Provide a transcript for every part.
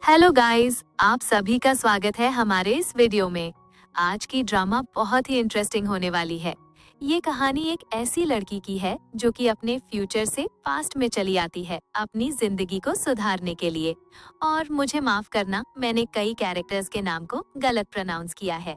Hello guys, आप सभी का स्वागत है हमारे इस वीडियो में। आज की ड्रामा बहुत ही इंटरेस्टिंग होने वाली है। ये कहानी एक ऐसी लड़की की है जो कि अपने फ्यूचर से पास्ट में चली आती है अपनी जिंदगी को सुधारने के लिए। और मुझे माफ करना, मैंने कई कैरेक्टर्स के नाम को गलत प्रोनाउंस किया है।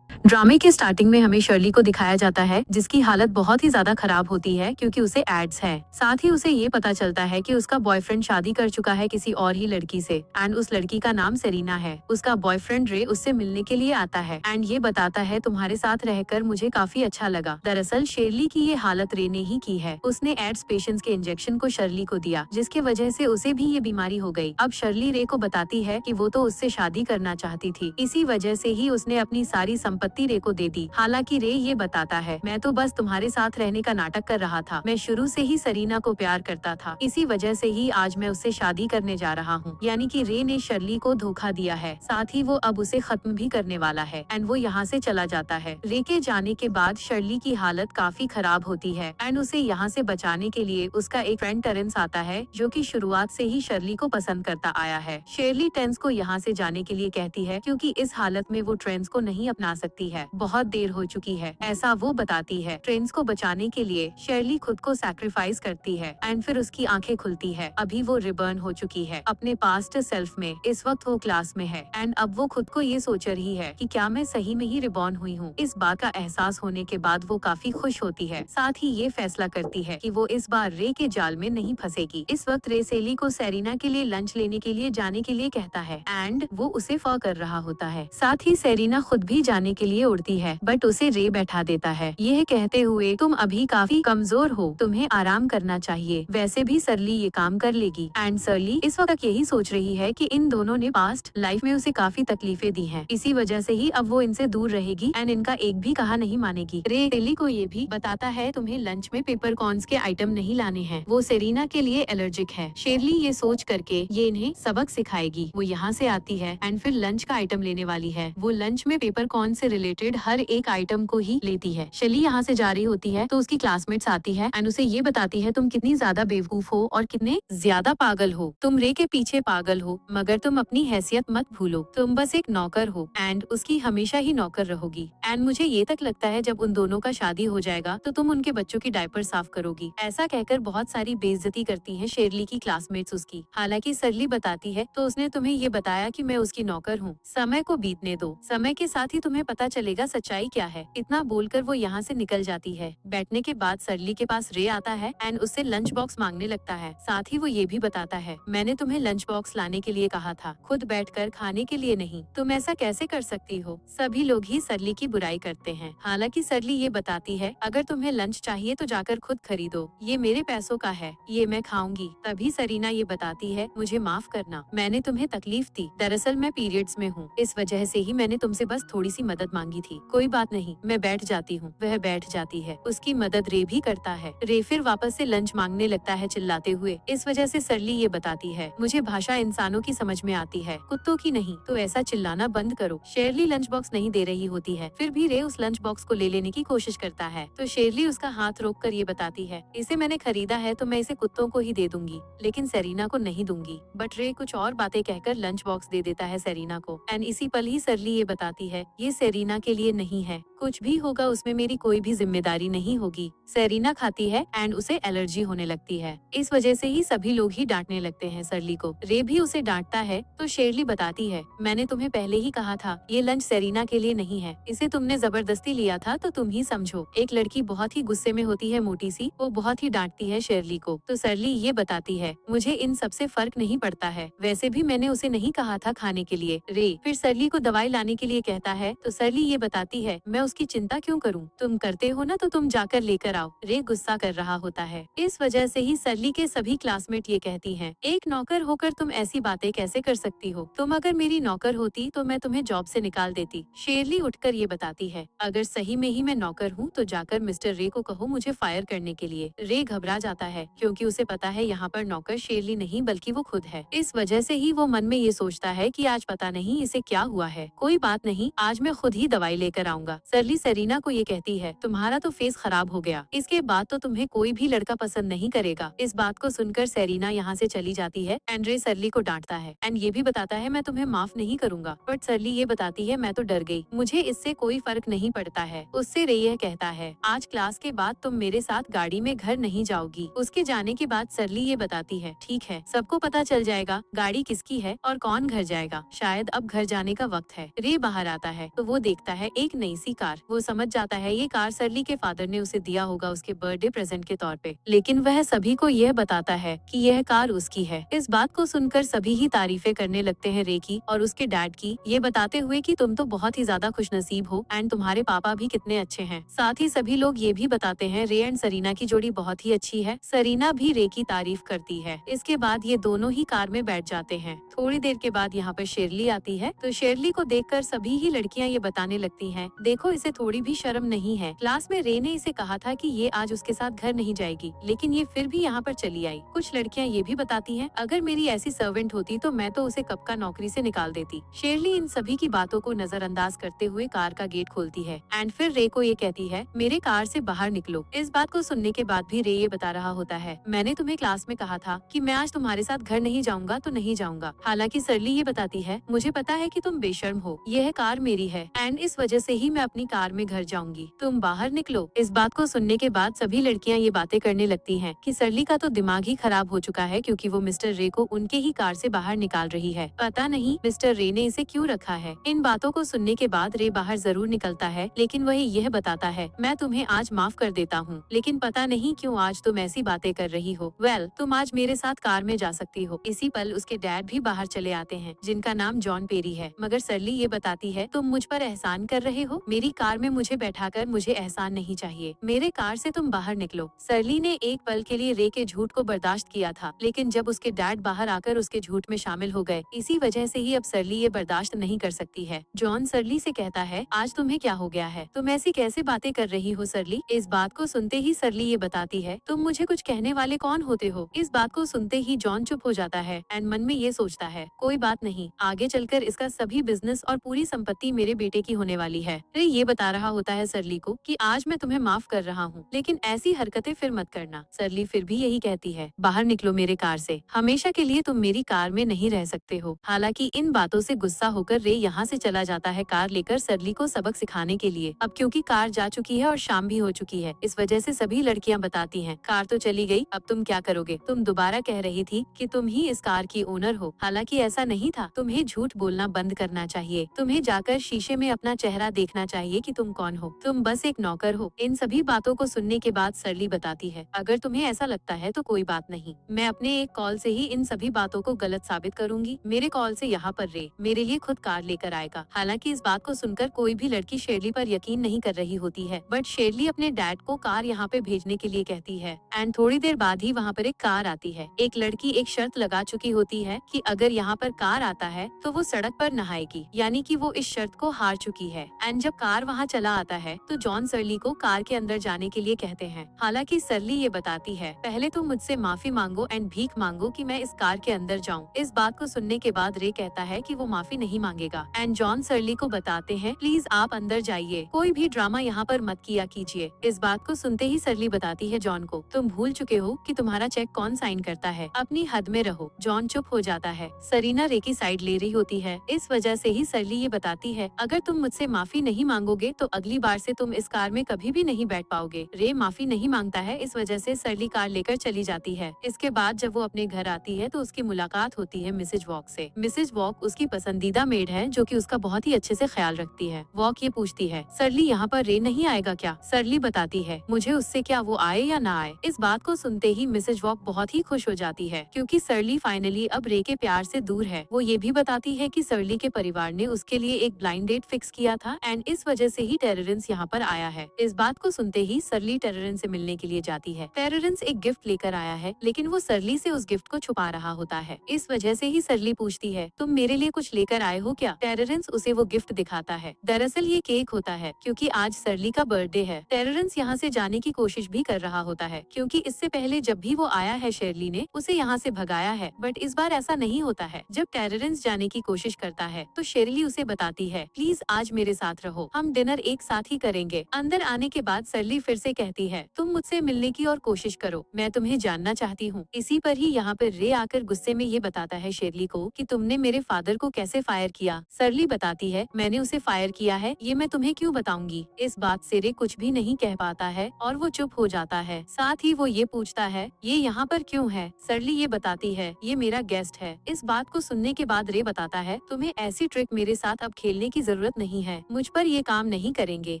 ड्रामे के स्टार्टिंग में हमें शर्ली को दिखाया जाता है जिसकी हालत बहुत ही ज्यादा खराब होती है क्योंकि उसे एड्स है। साथ ही उसे ये पता चलता है कि उसका बॉयफ्रेंड शादी कर चुका है किसी और ही लड़की से एंड उस लड़की का नाम सेरीना है। उसका बॉयफ्रेंड रे उससे मिलने के लिए आता है एंड ये बताता है तुम्हारे साथ रहकर मुझे काफी अच्छा लगा। दरअसल शेरली की ये हालत रे ने ही की है। उसने एड्स पेशेंट्स के इंजेक्शन को शर्ली को दिया जिसकी वजह से उसे भी ये बीमारी हो गई। अब शर्ली रे को बताती है कि वो तो उससे शादी करना चाहती थी, इसी वजह से ही उसने अपनी सारी संपत्ति रे को दे दी। हालांकि रे ये बताता है मैं तो बस तुम्हारे साथ रहने का नाटक कर रहा था, मैं शुरू से ही सरीना को प्यार करता था, इसी वजह से ही आज मैं उससे शादी करने जा रहा हूँ। यानी कि रे ने शर्ली को धोखा दिया है, साथ ही वो अब उसे खत्म भी करने वाला है एंड वो यहाँ से चला जाता है। रे के जाने के बाद शर्ली की हालत काफी खराब होती है एंड उसे यहाँ से बचाने के लिए उसका एक फ्रेंड टेरेंस आता है जो कि शुरुआत से ही शर्ली को पसंद करता आया है। शेरली टेंस को यहाँ से जाने के लिए कहती है क्योंकि इस हालत में वो ट्रेंस को नहीं अपना सकती है, बहुत देर हो चुकी है, ऐसा वो बताती है। ट्रेंस को बचाने के लिए शेरली खुद को सैक्रिफाइस करती है एंड फिर उसकी आंखें खुलती है। अभी वो रिबर्न हो चुकी है अपने पास्ट सेल्फ में। इस वक्त वो क्लास में है एंड अब वो खुद को ये सोच रही है कि क्या मैं सही में ही रिबॉर्न हुई हूँ। इस बात का एहसास होने के बाद वो काफी खुश होती है। साथ ही ये फैसला करती है कि वो इस बार रे के जाल में नहीं फंसेगी। इस वक्त रे सेली को सेरीना के लिए लंच लेने के लिए जाने के लिए कहता है एंड वो उसे फॉर कर रहा होता है। साथ ही सेरीना खुद भी जाने के लिए उड़ती है बट उसे रे बैठा देता है, यह कहते हुए तुम अभी काफी कमजोर हो, तुम्हें आराम करना चाहिए, वैसे भी सरली ये काम कर लेगी। एंड सरली इस वक्त यही सोच रही है कि इन दोनों ने पास्ट लाइफ में उसे काफी तकलीफें दी हैं, इसी वजह से ही अब वो इनसे दूर रहेगी एंड इनका एक भी कहा नहीं मानेगी। रे सेली को ये भी बताता है तुम्हें लंच में पेपर कॉर्न्स के आइटम नहीं लाने हैं, वो सेरीना के लिए एलर्जिक है। शेरली ये सोच करके ये इन्हें सबक सिखाएगी। वो यहाँ से आती है एंड फिर लंच का आइटम लेने वाली है। वो लंच में पेपर कॉर्न से रिलेटेड हर एक आइटम को ही लेती है। शेली यहाँ से जा रही होती है तो उसकी क्लासमेट्स आती है एंड उसे ये बताती है तुम कितनी ज्यादा बेवकूफ हो और कितने ज्यादा पागल हो, तुम रे के पीछे पागल हो मगर तुम अपनी हैसियत मत भूलो, तुम बस एक नौकर हो एंड उसकी हमेशा ही नौकर रहोगी। एंड मुझे ये तक लगता है जब उन दोनों का शादी हो जाएगा तो तुम उनके बच्चों की डायपर साफ करोगी। ऐसा कहकर बहुत सारी बेइज्जती करती है शेरली की क्लासमेट्स उसकी। हालांकि सरली बताती है तो उसने तुम्हें ये बताया कि मैं उसकी नौकर हूँ, समय को बीतने दो, समय के साथ ही तुम्हें पता चलेगा सच्चाई क्या है। इतना बोलकर वो यहाँ से निकल जाती है। बैठने के बाद सरली के पास रे आता है एंड उससे लंच बॉक्स मांगने लगता है। साथ ही वो ये भी बताता है मैंने तुम्हें लंच बॉक्स लाने के लिए कहा था, खुद बैठकर खाने के लिए नहीं, तुम ऐसा कैसे कर सकती हो। सभी लोग ही सरली की बुराई करते हैं। हालांकि सरली ये बताती है अगर तुम्हें लंच चाहिए तो जाकर खुद खरीदो, ये मेरे पैसों का है, ये मैं खाऊंगी। तभी सरीना ये बताती है मुझे माफ करना, मैंने तुम्हें तकलीफ दी, दरअसल मैं पीरियड्स में हूँ, इस वजह से ही मैंने तुमसे बस थोड़ी सी मदद मांगी थी, कोई बात नहीं, मैं बैठ जाती हूँ। वह बैठ जाती है। उसकी मदद रे भी करता है। रे फिर वापस से लंच मांगने लगता है चिल्लाते हुए। इस वजह से सरली ये बताती है मुझे भाषा इंसानों की समझ में आती है, कुत्तों की नहीं, तो ऐसा चिल्लाना बंद करो। शेरली लंच बॉक्स नहीं दे रही होती है, फिर भी रे उस लंच बॉक्स को ले लेने की कोशिश करता है तो शेरली उसका हाथ रोक कर ये बताती है इसे मैंने खरीदा है तो मैं इसे कुत्तों को ही दे दूंगी, लेकिन सेरीना को नहीं दूंगी। बट रे कुछ और बातें कहकर लंच बॉक्स दे देता है सेरीना को एंड इसी पल ही सरली ये बताती है ये सेरीना के लिए नहीं है, कुछ भी होगा उसमें मेरी कोई भी जिम्मेदारी नहीं होगी। सेरीना खाती है एंड उसे एलर्जी होने लगती है, इस वजह से ही सभी लोग ही डांटने लगते हैं सरली को। रे भी उसे डांटता है तो शेरली बताती है मैंने तुम्हें पहले ही कहा था ये लंच सेरीना के लिए नहीं है, इसे तुमने जबरदस्ती लिया था तो तुम ही समझो। एक लड़की बहुत ही गुस्से में होती है मोटी सी, वो बहुत ही डांटती है शेरली को तो सरली ये बताती है मुझे इन सबसे फर्क नहीं पड़ता है, वैसे भी मैंने उसे नहीं कहा था खाने के लिए। रे फिर सरली को दवाई लाने के लिए कहता है तो सरली ये बताती है मैं उसकी चिंता क्यों करूं, तुम करते हो ना तो तुम जाकर लेकर आओ। रे गुस्सा कर रहा होता है। इस वजह से ही सरली के सभी क्लासमेट ये कहती हैं एक नौकर होकर तुम ऐसी बातें कैसे कर सकती हो, तुम अगर मेरी नौकर होती तो मैं तुम्हें जॉब से निकाल देती। शेरली उठकर ये बताती है अगर सही में ही मैं नौकर हूँ तो जाकर मिस्टर रे को कहो मुझे फायर करने के लिए। रे घबरा जाता है क्योंकि उसे पता है यहाँ पर नौकर शेरली नहीं बल्कि वो खुद है। इस वजह से ही वो मन में ये सोचता है कि आज पता नहीं इसे क्या हुआ है, कोई बात नहीं, आज मैं खुद ही दवाई लेकर आऊंगा। सरली सरीना को ये कहती है, तुम्हारा तो फेस खराब हो गया, इसके बाद तो तुम्हें कोई भी लड़का पसंद नहीं करेगा। इस बात को सुनकर सरीना यहाँ से चली जाती है एंड रे सरली को डांटता है एंड ये भी बताता है मैं तुम्हें माफ नहीं करूंगा। बट सरली ये बताती है मैं तो डर गई, मुझे इससे कोई फर्क नहीं पड़ता है। उससे रे यह कहता है आज क्लास के बाद तुम मेरे साथ गाड़ी में घर नहीं जाओगी। उसके जाने के बाद सरली ये बताती है ठीक है, सबको पता चल जाएगा गाड़ी किसकी है और कौन घर जाएगा, शायद अब घर जाने का वक्त है। रे बाहर आता है तो वो देखता है एक नई सी कार। वो समझ जाता है ये कार सरली के फादर ने उसे दिया होगा उसके बर्थडे प्रेजेंट के तौर पे, लेकिन वह सभी को यह बताता है कि यह कार उसकी है। इस बात को सुनकर सभी ही तारीफें करने लगते हैं रे की और उसके डैड की, ये बताते हुए कि तुम तो बहुत ही ज्यादा खुशनसीब हो एंड तुम्हारे पापा भी कितने अच्छे हैं। साथ ही सभी लोग ये भी बताते हैं रे एंड सरीना की जोड़ी बहुत ही अच्छी है। सरीना भी रे की तारीफ करती है। इसके बाद ये दोनों ही कार में बैठ जाते हैं। थोड़ी देर के बाद यहाँ पर शेरली आती है तो शेरली को देखकर सभी ही लड़कियाँ ये बताने लगती हैं, देखो इसे थोड़ी भी शर्म नहीं है। क्लास में रे ने इसे कहा था कि ये आज उसके साथ घर नहीं जाएगी, लेकिन ये फिर भी यहाँ पर चली आई। कुछ लड़कियाँ ये भी बताती हैं, अगर मेरी ऐसी सर्वेंट होती तो मैं तो उसे कब का नौकरी से निकाल देती। शेरली इन सभी की बातों को नजरअंदाज करते हुए कार का गेट खोलती है एंड फिर रे को ये कहती है मेरे कार से बाहर निकलो। इस बात को सुनने के बाद भी रे ये बता रहा होता है, मैंने तुम्हें क्लास में कहा था कि मैं आज तुम्हारे साथ घर नहीं जाऊंगा तो नहीं जाऊंगा। हालांकि सरली ये बताती है, मुझे पता है कि तुम बेशर्म हो, यह कार मेरी है एंड इस वजह से ही मैं अपनी कार में घर जाऊंगी, तुम बाहर निकलो। इस बात को सुनने के बाद सभी लड़कियां ये बातें करने लगती हैं कि सरली का तो दिमाग ही खराब हो चुका है, क्योंकि वो मिस्टर रे को उनके ही कार से बाहर निकाल रही है। पता नहीं मिस्टर रे ने इसे क्यों रखा है। इन बातों को सुनने के बाद रे बाहर जरूर निकलता है, लेकिन वह यह बताता है, मैं तुम्हें आज माफ कर देता हूँ, लेकिन पता नहीं क्यों आज तुम ऐसी बातें कर रही हो। वेल, तुम आज मेरे साथ कार में जा सकती हो। इसी पल उसके डैड भी बाहर चले आते हैं, जिनका नाम जॉन पेरी है। मगर सरली ये बताती है, तुम मुझ पर एहसान कर रहे हो, मेरी कार में मुझे बैठाकर मुझे एहसान नहीं चाहिए, मेरे कार से तुम बाहर निकलो। सरली ने एक पल के लिए रे के झूठ को बर्दाश्त किया था, लेकिन जब उसके डैड बाहर आकर उसके झूठ में शामिल हो गए, इसी वजह से ही अब सरली ये बर्दाश्त नहीं कर सकती है। जॉन सरली से कहता है, आज तुम्हें क्या हो गया है, तुम ऐसी कैसे बातें कर रही हो सरली। इस बात को सुनते ही सरली ये बताती है, तुम मुझे कुछ कहने वाले कौन होते हो। इस बात को सुनते ही जॉन चुप हो जाता है एंड मन में ये सोचता है, कोई बात नहीं, आगे चलकर इसका सभी बिजनेस और पूरी संपत्ति मेरे बेटे की होने वाली है। रे ये बता रहा होता है सरली को कि आज मैं तुम्हें माफ कर रहा हूँ, लेकिन ऐसी हरकतें फिर मत करना। सरली फिर भी यही कहती है, बाहर निकलो मेरे कार से, हमेशा के लिए तुम मेरी कार में नहीं रह सकते हो। हालांकि इन बातों से गुस्सा होकर रे यहाँ से चला जाता है कार लेकर सरली को सबक सिखाने के लिए। अब क्योंकि कार जा चुकी है और शाम भी हो चुकी है, इस वजह से सभी लड़कियां बताती हैं, कार तो चली गई, अब तुम क्या करोगे। तुम दोबारा कह रही थी कि तुम ही इस कार की ओनर हो, हालांकि ऐसा नहीं था। तुम्हें झूठ बोलना बंद करना चाहिए, तुम्हें जाकर शीशे में अपना चेहरा देखना चाहिए कि तुम कौन हो, तुम बस एक नौकर हो। इन सभी बातों को सुनने के बाद सरली बताती है, अगर तुम्हें ऐसा लगता है तो कोई बात नहीं, मैं अपने एक कॉल से ही इन सभी बातों को गलत साबित करूंगी। मेरे कॉल से यहाँ पर रे मेरे लिए खुद कार लेकर आएगा। हालांकि इस बात को सुनकर कोई भी लड़की शेरली पर यकीन नहीं कर रही होती है, बट शेरली अपने डैड को कार यहाँ पे भेजने के लिए कहती है एंड थोड़ी देर बाद ही वहाँ पर एक कार आती है। एक लड़की एक शर्त लगा चुकी होती है कि अगर यहाँ पर कार आता है तो वो सड़क पर नहाएगी, यानी कि वो इस शर्त को हार चुकी है। एंड जब कार वहाँ चला आता है तो जॉन सरली को कार के अंदर जाने के लिए कहते हैं। हालांकि सरली ये बताती है, पहले तो मुझसे माफी मांगो एंड भीख मांगो कि मैं इस कार के अंदर जाऊँ। इस बात को सुनने के बाद रे कहता है कि वो माफी नहीं मांगेगा एंड जॉन सरली को बताते हैं, प्लीज आप अंदर जाइए, कोई भी ड्रामा यहाँ पर मत किया कीजिए। इस बात को सुनते ही सरली बताती है जॉन को, तुम भूल चुके हो कि तुम्हारा चेक कौन साइन करता है, अपनी हद में रहो। जॉन चुप हो जाता है। सरीना रे की साइड ले रही होती है, इस वजह से ही सरली ये बताती है, अगर तुम मुझसे माफी नहीं मांगोगे तो अगली बार से तुम इस कार में कभी भी नहीं बैठ पाओगे। रे माफी नहीं मांगता है, इस वजह से सरली कार लेकर चली जाती है। इसके बाद जब वो अपने घर आती है तो उसकी मुलाकात होती है मिसेज वॉक से। मिसेज वॉक उसकी पसंदीदा मेड है जो कि उसका बहुत ही अच्छे से ख्याल रखती है। वॉक ये पूछती है, सरली यहाँ पर रे नहीं आएगा क्या। सरली बताती है, मुझे उससे क्या, वो आए या ना आए। इस बात को सुनते ही मिसेज वॉक बहुत ही खुश हो जाती है, क्योंकि सरली फाइनली अब रे के प्यार से दूर है। वो ये भी बताती है कि सरली के परिवार ने उसके लिए एक ब्लाइंड डेट फिक्स किया था एंड इस वजह से ही टेरेरेंस यहाँ पर आया है। इस बात को सुनते ही सरली टेरेरेंस से मिलने के लिए जाती है। टेरेरेंस एक गिफ्ट लेकर आया है, लेकिन वो सरली से उस गिफ्ट को छुपा रहा होता है। इस वजह से ही सरली पूछती है, तुम मेरे लिए कुछ लेकर आए हो क्या। टेरेरेंस उसे वो गिफ्ट दिखाता है। दरअसल ये केक होता है, क्योंकि आज सरली का बर्थडे है। टेरेरेंस यहाँ से जाने की कोशिश भी कर रहा होता है, क्योंकि इससे पहले जब भी वो आया है शेरली ने उसे यहाँ से भगाया है, बट इस बार ऐसा नहीं होता है। जब टेरेरेंस जाने की कोशिश करता है तो शेरली उसे बताती है, प्लीज आज मेरे साथ रहो, हम डिनर एक साथ ही करेंगे। अंदर आने के बाद सरली फिर से कहती है, तुम मुझसे मिलने की और कोशिश करो, मैं तुम्हें जानना चाहती हूँ। इसी पर ही यहाँ पर रे आकर गुस्से में ये बताता है शेरली को कि तुमने मेरे फादर को कैसे फायर किया। सरली बताती है, मैंने उसे फायर किया है, ये मैं तुम्हें क्यों बताऊंगी। इस बात से रे कुछ भी नहीं कह पाता है और वो चुप हो जाता है। साथ ही वो ये पूछता है, ये यहाँ पर क्यों है। सरली ये बताती है, ये मेरा गेस्ट है। इस बात को सुनने के बाद रे बताता है, तुम्हें ऐसी ट्रिक मेरे साथ अब खेलने की जरूरत नहीं है, मुझ पर ये काम नहीं करेंगे।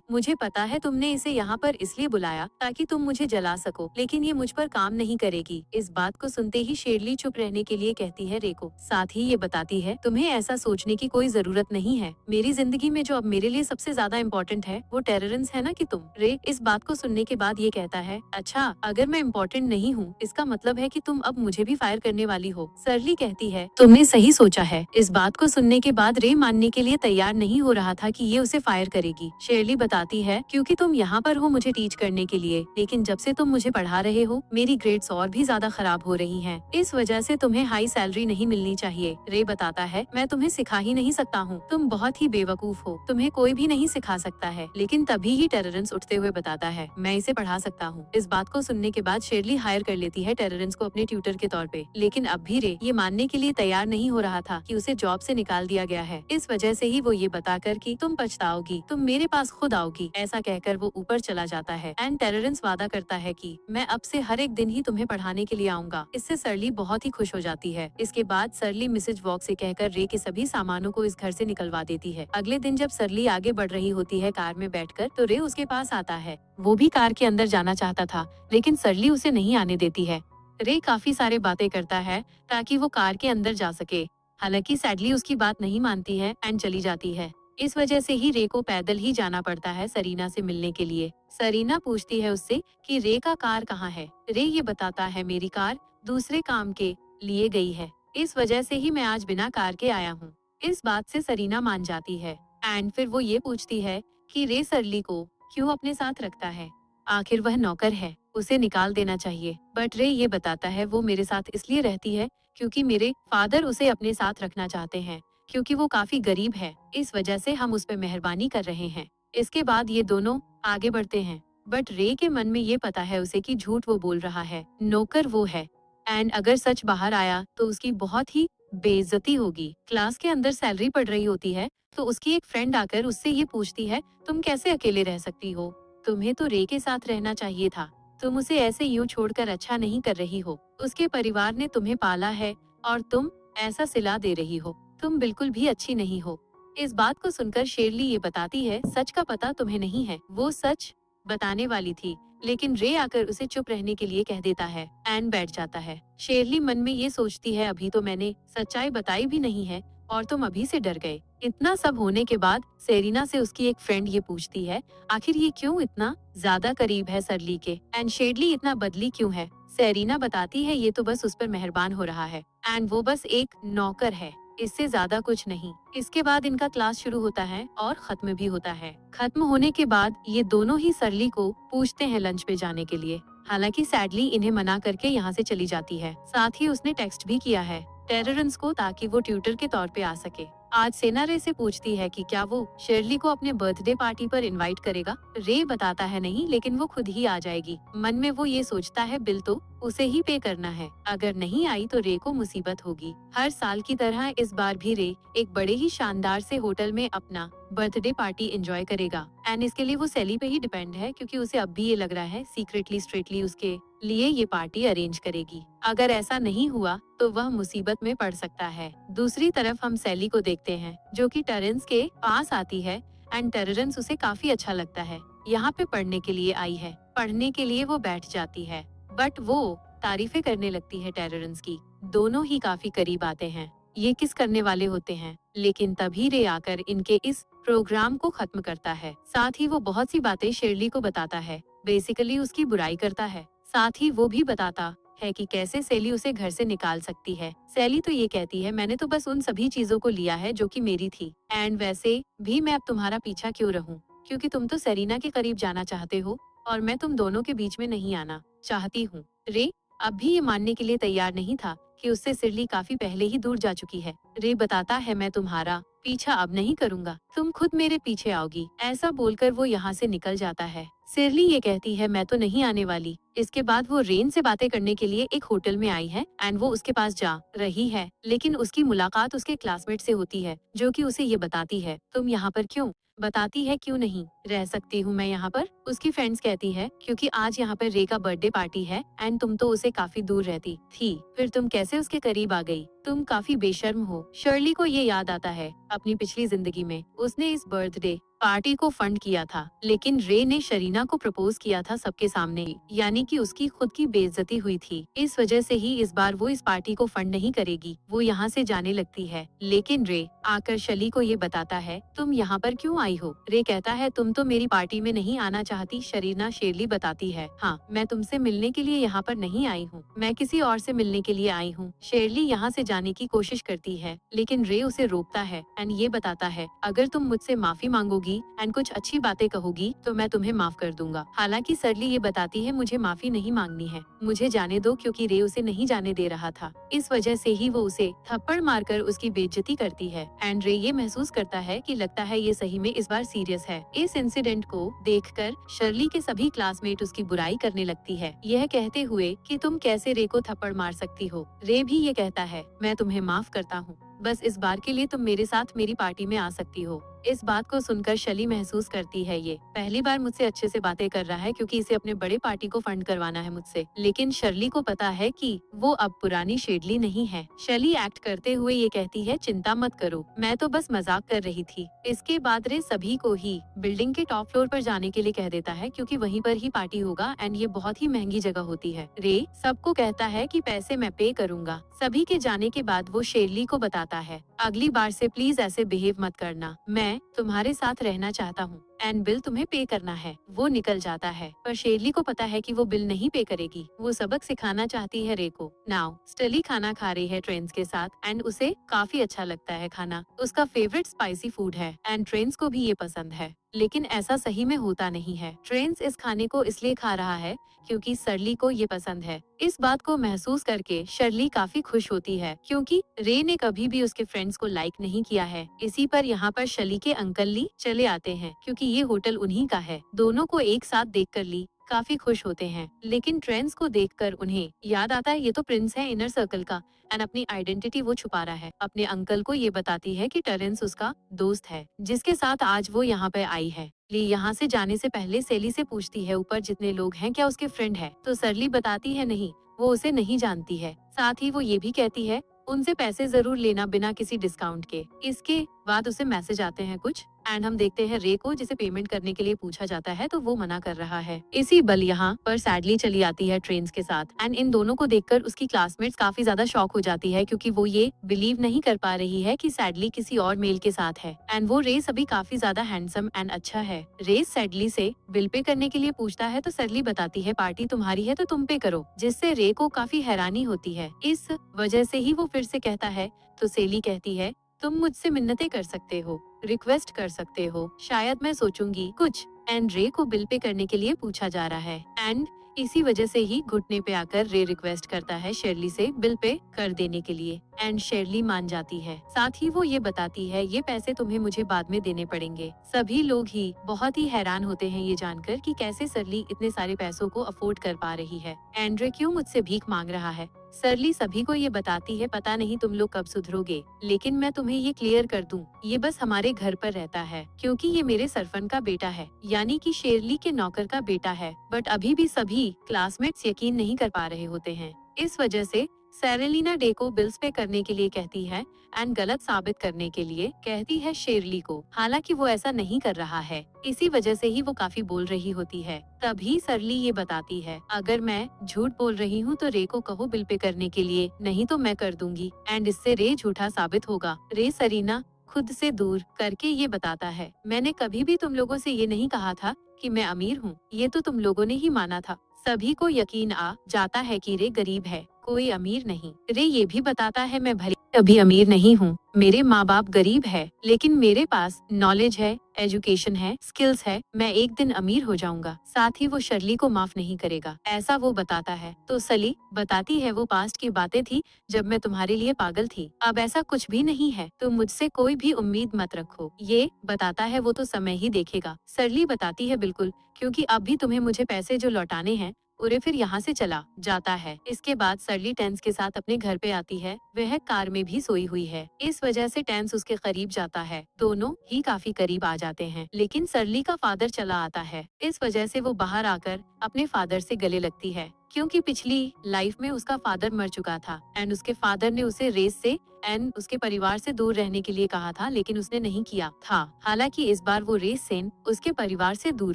मुझे पता है तुमने इसे यहाँ पर इसलिए बुलाया ताकि तुम मुझे जला सको, लेकिन ये मुझ पर काम नहीं करेगी। इस बात को सुनते ही शेरली चुप रहने के लिए कहती है रे को। साथ ही ये बताती है, तुम्हें ऐसा सोचने की कोई जरूरत नहीं है। मेरी जिंदगी में जो अब मेरे लिए सबसे ज्यादा इम्पोर्टेंट है वो टेररेंस है ना कि तुम। रे इस बात को सुनने के बाद ये कहता है, अच्छा अगर मैं इम्पोर्टेंट नहीं हूँ इसका मतलब है कि तुम अब मुझे भी फायर करने वाली हो। सरली कहती है, तुमने सही सोचा है। इस बात को सुनने के बाद रे मानने के लिए तैयार नहीं हो रहा था कि ये उसे फायर करेगी। शेरली बताती है, क्योंकि तुम यहाँ पर हो मुझे टीच करने के लिए, लेकिन जब से तुम मुझे पढ़ा रहे हो मेरी ग्रेड्स और भी ज्यादा खराब हो रही हैं। इस वजह से तुम्हें हाई सैलरी नहीं मिलनी चाहिए। रे बताता है, मैं तुम्हें सिखा ही नहीं सकता हूँ, तुम बहुत ही बेवकूफ हो, तुम्हें कोई भी नहीं सिखा सकता है। लेकिन तभी ही टेररेंस उठते हुए बताता है, मैं इसे पढ़ा सकता हूँ। इस बात को सुनने के बाद शेरली हायर कर लेती है टेररेंस को अपने ट्यूटर के तौर पे। लेकिन अब भी रे ये मानने के लिए तैयार नहीं हो रहा था कि उसे जॉब से निकाल दिया गया है। इस वजह से ही वो ये बताकर कि तुम पछताओगी, तुम मेरे पास खुद आओगी, ऐसा कहकर वो ऊपर चला जाता है। एंड टेररेंस वादा करता है कि मैं अब से हर एक दिन ही तुम्हें पढ़ाने के लिए आऊंगा। इससे सरली बहुत ही खुश हो जाती है। इसके बाद सरली मिसेज वॉक से कहकर रे के सभी सामानों को इस घर से निकलवा देती है। अगले दिन जब सरली आगे बढ़ रही होती है कार में बैठकर, तो रे उसके पास आता है। वो भी कार के अंदर जाना चाहता था, लेकिन सरली उसे नहीं आने देती है। रे काफी सारे बातें करता है ताकि वो कार के अंदर जा सके। हालांकि सैडली उसकी बात नहीं मानती है एंड चली जाती है। इस वजह से ही रे को पैदल ही जाना पड़ता है सरीना से मिलने के लिए। सरीना पूछती है उससे कि रे का कार कहाँ है। रे ये बताता है, मेरी कार दूसरे काम के लिए गई है, इस वजह से ही मैं आज बिना कार के आया हूँ। इस बात से सरीना मान जाती है एंड फिर वो ये पूछती है कि रे सरली को क्यों अपने साथ रखता है, आखिर वह नौकर है, उसे निकाल देना चाहिए। बट रे ये बताता है, वो मेरे साथ इसलिए रहती है क्योंकि मेरे फादर उसे अपने साथ रखना चाहते हैं, क्योंकि वो काफी गरीब है, इस वजह से हम उस पर मेहरबानी कर रहे हैं। इसके बाद ये दोनों आगे बढ़ते हैं। बट रे के मन में ये पता है उसे कि झूठ वो बोल रहा है, नौकर वो है एंड अगर सच बाहर आया तो उसकी बहुत ही बेइज्जती होगी। क्लास के अंदर सैलरी पढ़ रही होती है तो उसकी एक फ्रेंड आकर उससे ये पूछती है, तुम कैसे अकेले रह सकती हो, तुम्हें तो रे के साथ रहना चाहिए था, तुम उसे ऐसे यूं छोड़कर अच्छा नहीं कर रही हो, उसके परिवार ने तुम्हें पाला है और तुम ऐसा सिला दे रही हो, तुम बिल्कुल भी अच्छी नहीं हो। इस बात को सुनकर शेरली ये बताती है, सच का पता तुम्हें नहीं है। वो सच बताने वाली थी, लेकिन रे आकर उसे चुप रहने के लिए कह देता है एंड बैठ जाता है। शेरली मन में ये सोचती है, अभी तो मैंने सच्चाई बताई भी नहीं है और तुम अभी से डर गए। इतना सब होने के बाद सेरिना से उसकी एक फ्रेंड ये पूछती है, आखिर ये क्यों इतना ज्यादा करीब है सरली के एंड शेरली इतना बदली क्यों है। सेरिना बताती है, ये तो बस उस पर मेहरबान हो रहा है एंड वो बस एक नौकर है, इससे ज्यादा कुछ नहीं। इसके बाद इनका क्लास शुरू होता है और खत्म भी होता है। खत्म होने के बाद ये दोनों ही सरली को पूछते हैं लंच पे जाने के लिए। हालांकि सैडली इन्हें मना करके यहाँ से चली जाती है। साथ ही उसने टेक्स्ट भी किया है टेररेंस को ताकि वो ट्यूटर के तौर पे आ सके। आज सेना रे से पूछती है कि क्या वो शेरली को अपने बर्थडे पार्टी पर इनवाइट करेगा। रे बताता है नहीं, लेकिन वो खुद ही आ जाएगी। मन में वो ये सोचता है, बिल तो उसे ही पे करना है, अगर नहीं आई तो रे को मुसीबत होगी। हर साल की तरह इस बार भी रे एक बड़े ही शानदार से होटल में अपना बर्थडे पार्टी एंजॉय करेगा एंड इसके लिए वो सैली पे ही डिपेंड है, क्योंकि उसे अब भी ये लग रहा है सीक्रेटली स्ट्रेटली उसके लिए ये पार्टी अरेंज करेगी। अगर ऐसा नहीं हुआ तो वह मुसीबत में पड़ सकता है। दूसरी तरफ हम सैली को देखते हैं जो कि टेरेंस के पास आती है एंड टेरेंस उसे काफी अच्छा लगता है। यहाँ पे पढ़ने के लिए आई है, पढ़ने के लिए वो बैठ जाती है, बट वो तारीफें करने लगती है टेरेंस की। दोनों ही काफी करीब आते हैं, ये किस करने वाले होते हैं, लेकिन तभी रे आकर इनके इस प्रोग्राम को खत्म करता है। साथ ही वो बहुत सी बातें शेरली को बताता है, बेसिकली उसकी बुराई करता है। साथ ही वो भी बताता है कि कैसे सैली उसे घर से निकाल सकती है। सैली तो ये कहती है, मैंने तो बस उन सभी चीजों को लिया है जो कि मेरी थी एंड वैसे भी मैं अब तुम्हारा पीछा क्यों रहूं, क्योंकि तुम तो सेरिना के करीब जाना चाहते हो और मैं तुम दोनों के बीच में नहीं आना चाहती हूँ। रे अब भी ये मानने के लिए तैयार नहीं था कि उससे सिरली काफी पहले ही दूर जा चुकी है। रे बताता है, मैं तुम्हारा पीछा अब नहीं करूंगा, तुम खुद मेरे पीछे आओगी। ऐसा बोलकर वो यहाँ से निकल जाता है। सिरली ये कहती है, मैं तो नहीं आने वाली। इसके बाद वो रेन से बातें करने के लिए एक होटल में आई है एंड वो उसके पास जा रही है, लेकिन उसकी मुलाकात उसके क्लासमेट से होती है, जो कि उसे ये बताती है, तुम यहाँ पर क्यों? बताती है, क्यों नहीं रह सकती हूँ मैं यहाँ पर। उसकी फ्रेंड्स कहती है, क्योंकि आज यहाँ पर रे का बर्थडे पार्टी है एंड तुम तो उसे काफी दूर रहती थी, फिर तुम कैसे उसके करीब आ गई? तुम काफी बेशर्म हो। शर्ली को ये याद आता है अपनी पिछली जिंदगी में उसने इस बर्थडे पार्टी को फंड किया था, लेकिन रे ने शरीना को प्रपोज किया था सबके सामने, यानी कि उसकी खुद की बेइज्जती हुई थी। इस वजह से ही इस बार वो इस पार्टी को फंड नहीं करेगी। वो यहाँ से जाने लगती है, लेकिन रे आकर शली को ये बताता है, तुम यहाँ पर क्यों आई हो? रे कहता है, तुम तो मेरी पार्टी में नहीं आना चाहती। शरीना शेरली बताती है, हाँ, मैं तुमसे मिलने के लिए यहाँ पर नहीं आई हूँ, मैं किसी और से मिलने के लिए आई हूँ। शेरली यहाँ से जाने की कोशिश करती है, लेकिन रे उसे रोकता है एंड ये बताता है, अगर तुम मुझसे माफी मांगोगी एंड कुछ अच्छी बातें कहोगी तो मैं तुम्हें माफ कर दूंगा। हालांकि सरली ये बताती है, मुझे माफी नहीं मांगनी है, मुझे जाने दो, क्योंकि रे उसे नहीं जाने दे रहा था। इस वजह से ही वो उसे थप्पड़ मारकर उसकी बेइज्जती करती है एंड रे ये महसूस करता है कि लगता है ये सही में इस बार सीरियस है। इस इंसिडेंट को देखकर शर्ली के सभी क्लासमेट उसकी बुराई करने लगती है, यह कहते हुए कि तुम कैसे रे को थप्पड़ मार सकती हो। रे भी ये कहता है, मैं तुम्हें माफ करता हूँ, बस इस बार के लिए तुम मेरे साथ मेरी पार्टी में आ सकती हो। इस बात को सुनकर शली महसूस करती है, ये पहली बार मुझसे अच्छे से बातें कर रहा है क्योंकि इसे अपने बड़े पार्टी को फंड करवाना है मुझसे। लेकिन शर्ली को पता है कि वो अब पुरानी शेरली नहीं है। शली एक्ट करते हुए ये कहती है, चिंता मत करो, मैं तो बस मजाक कर रही थी। इसके बाद रे सभी को ही बिल्डिंग के टॉप फ्लोर पर जाने के लिए कह देता है, क्योंकि वहीं पर ही पार्टी होगा एंड ये बहुत ही महंगी जगह होती है। रे सबको कहता है कि पैसे मैं पे करूंगा। सभी के जाने के बाद वो शेरली को बताता है, अगली बार से प्लीज ऐसे बिहेव मत करना, मैं तुम्हारे साथ रहना चाहता हूँ एंड बिल तुम्हें पे करना है। वो निकल जाता है, पर शेरली को पता है कि वो बिल नहीं पे करेगी। वो सबक सिखाना चाहती है रे को। नाउ स्टली खाना खा रही है ट्रेन्स के साथ एंड उसे काफी अच्छा लगता है खाना। उसका फेवरेट स्पाइसी फूड है एंड ट्रेन्स को भी ये पसंद है, लेकिन ऐसा सही में होता नहीं है। ट्रेन्स इस खाने को इसलिए खा रहा है क्योंकि सरली को ये पसंद है। इस बात को महसूस करके शर्ली काफी खुश होती है, क्योंकि रे ने कभी भी उसके फ्रेंड्स को लाइक नहीं किया है। इसी पर यहाँ पर शली के अंकल ली चले आते हैं, क्योंकि ये होटल उन्हीं का है। दोनों को एक साथ देखकर ली काफी खुश होते हैं, लेकिन ट्रेंड्स को देखकर उन्हें याद आता है, ये तो प्रिंस है इनर सर्कल का एंड अपनी आइडेंटिटी वो छुपा रहा है। अपने अंकल को ये बताती है कि टेरेंस उसका दोस्त है, जिसके साथ आज वो यहाँ पे आई है। ली यहाँ से जाने से पहले सेली से पूछती है, ऊपर जितने लोग हैं क्या उसके फ्रेंड है? तो सरली बताती है, नहीं, वो उसे नहीं जानती है। साथ ही वो ये भी कहती है, उनसे पैसे जरूर लेना बिना किसी डिस्काउंट के। इसके बाद उसे मैसेज आते हैं कुछ एंड हम देखते हैं रे को, जिसे पेमेंट करने के लिए पूछा जाता है तो वो मना कर रहा है। इसी बल यहाँ पर सैडली चली आती है ट्रेन्स के साथ एंड इन दोनों को देखकर उसकी क्लासमेट्स काफी ज्यादा शॉक हो जाती है, क्योंकि वो ये बिलीव नहीं कर पा रही है कि सैडली किसी और मेल के साथ है एंड वो रे सभी काफी ज्यादा हैंडसम एंड अच्छा है। रे सैडली से बिल पे करने के लिए पूछता है तो सैडली बताती है, पार्टी तुम्हारी है तो तुम पे करो, जिससे रे को काफी हैरानी होती है। इस वजह से ही वो फिर से कहता है तो सेली कहती है, तुम मुझसे मिन्नतें कर सकते हो, रिक्वेस्ट कर सकते हो, शायद मैं सोचूंगी कुछ। एंड रे को बिल पे करने के लिए पूछा जा रहा है एंड इसी वजह से ही घुटने पे आकर रे रिक्वेस्ट करता है शेरली से बिल पे कर देने के लिए एंड शेरली मान जाती है। साथ ही वो ये बताती है, ये पैसे तुम्हें मुझे बाद में देने पड़ेंगे। सभी लोग ही बहुत ही हैरान होते हैं ये जानकर कि कैसे सरली इतने सारे पैसों को अफोर्ड कर पा रही है। एंड्रे क्यों मुझसे भीख मांग रहा है? सरली सभी को ये बताती है, पता नहीं तुम लोग कब सुधरोगे, लेकिन मैं तुम्हें ये क्लियर कर दूं, ये बस हमारे घर पर रहता है क्योंकि ये मेरे सरफन का बेटा है, यानी कि शेरली के नौकर का बेटा है। बट अभी भी सभी क्लासमेट्स यकीन नहीं कर पा रहे होते हैं। इस वजह से सेरेलिना डे को बिल्स पे करने के लिए कहती है एंड गलत साबित करने के लिए कहती है शेरली को, हालांकि वो ऐसा नहीं कर रहा है। इसी वजह से ही वो काफी बोल रही होती है। तभी सरली ये बताती है, अगर मैं झूठ बोल रही हूँ तो रे को कहो बिल पे करने के लिए, नहीं तो मैं कर दूंगी एंड इससे रे झूठा साबित होगा। रे सरीना खुद से दूर करके ये बताता है, मैंने कभी भी तुम लोगों से ये नहीं कहा था कि मैं अमीर हूँ, ये तो तुम लोगों ने ही माना था। सभी को यकीन आ जाता है कि रे गरीब है, कोई अमीर नहीं। रे ये भी बताता है, मैं भले अभी अमीर नहीं हूँ, मेरे माँ बाप गरीब है, लेकिन मेरे पास नॉलेज है, एजुकेशन है, स्किल्स है, मैं एक दिन अमीर हो जाऊंगा। साथ ही वो शर्ली को माफ नहीं करेगा, ऐसा वो बताता है। तो सली बताती है वो पास्ट की बातें थी जब मैं तुम्हारे लिए पागल थी, अब ऐसा कुछ भी नहीं है, तुम मुझसे कोई भी उम्मीद मत रखो। ये बताता है वो तो समय ही देखेगा। सरली बताती है बिल्कुल, क्योंकि अब भी तुम्हें मुझे पैसे जो लौटाने हैं, उरे फिर यहाँ से चला जाता है। इसके बाद सरली टेंस के साथ अपने घर पे आती है। वह कार में भी सोई हुई है, इस वजह से टेंस उसके करीब जाता है। दोनों ही काफी करीब आ जाते हैं, लेकिन सरली का फादर चला आता है। इस वजह से वो बाहर आकर अपने फादर से गले लगती है, क्योंकि पिछली लाइफ में उसका फादर मर चुका था एंड उसके फादर ने उसे रेस से एंड उसके परिवार से दूर रहने के लिए कहा था, लेकिन उसने नहीं किया था। हालांकि इस बार वो रेस सेन उसके परिवार से दूर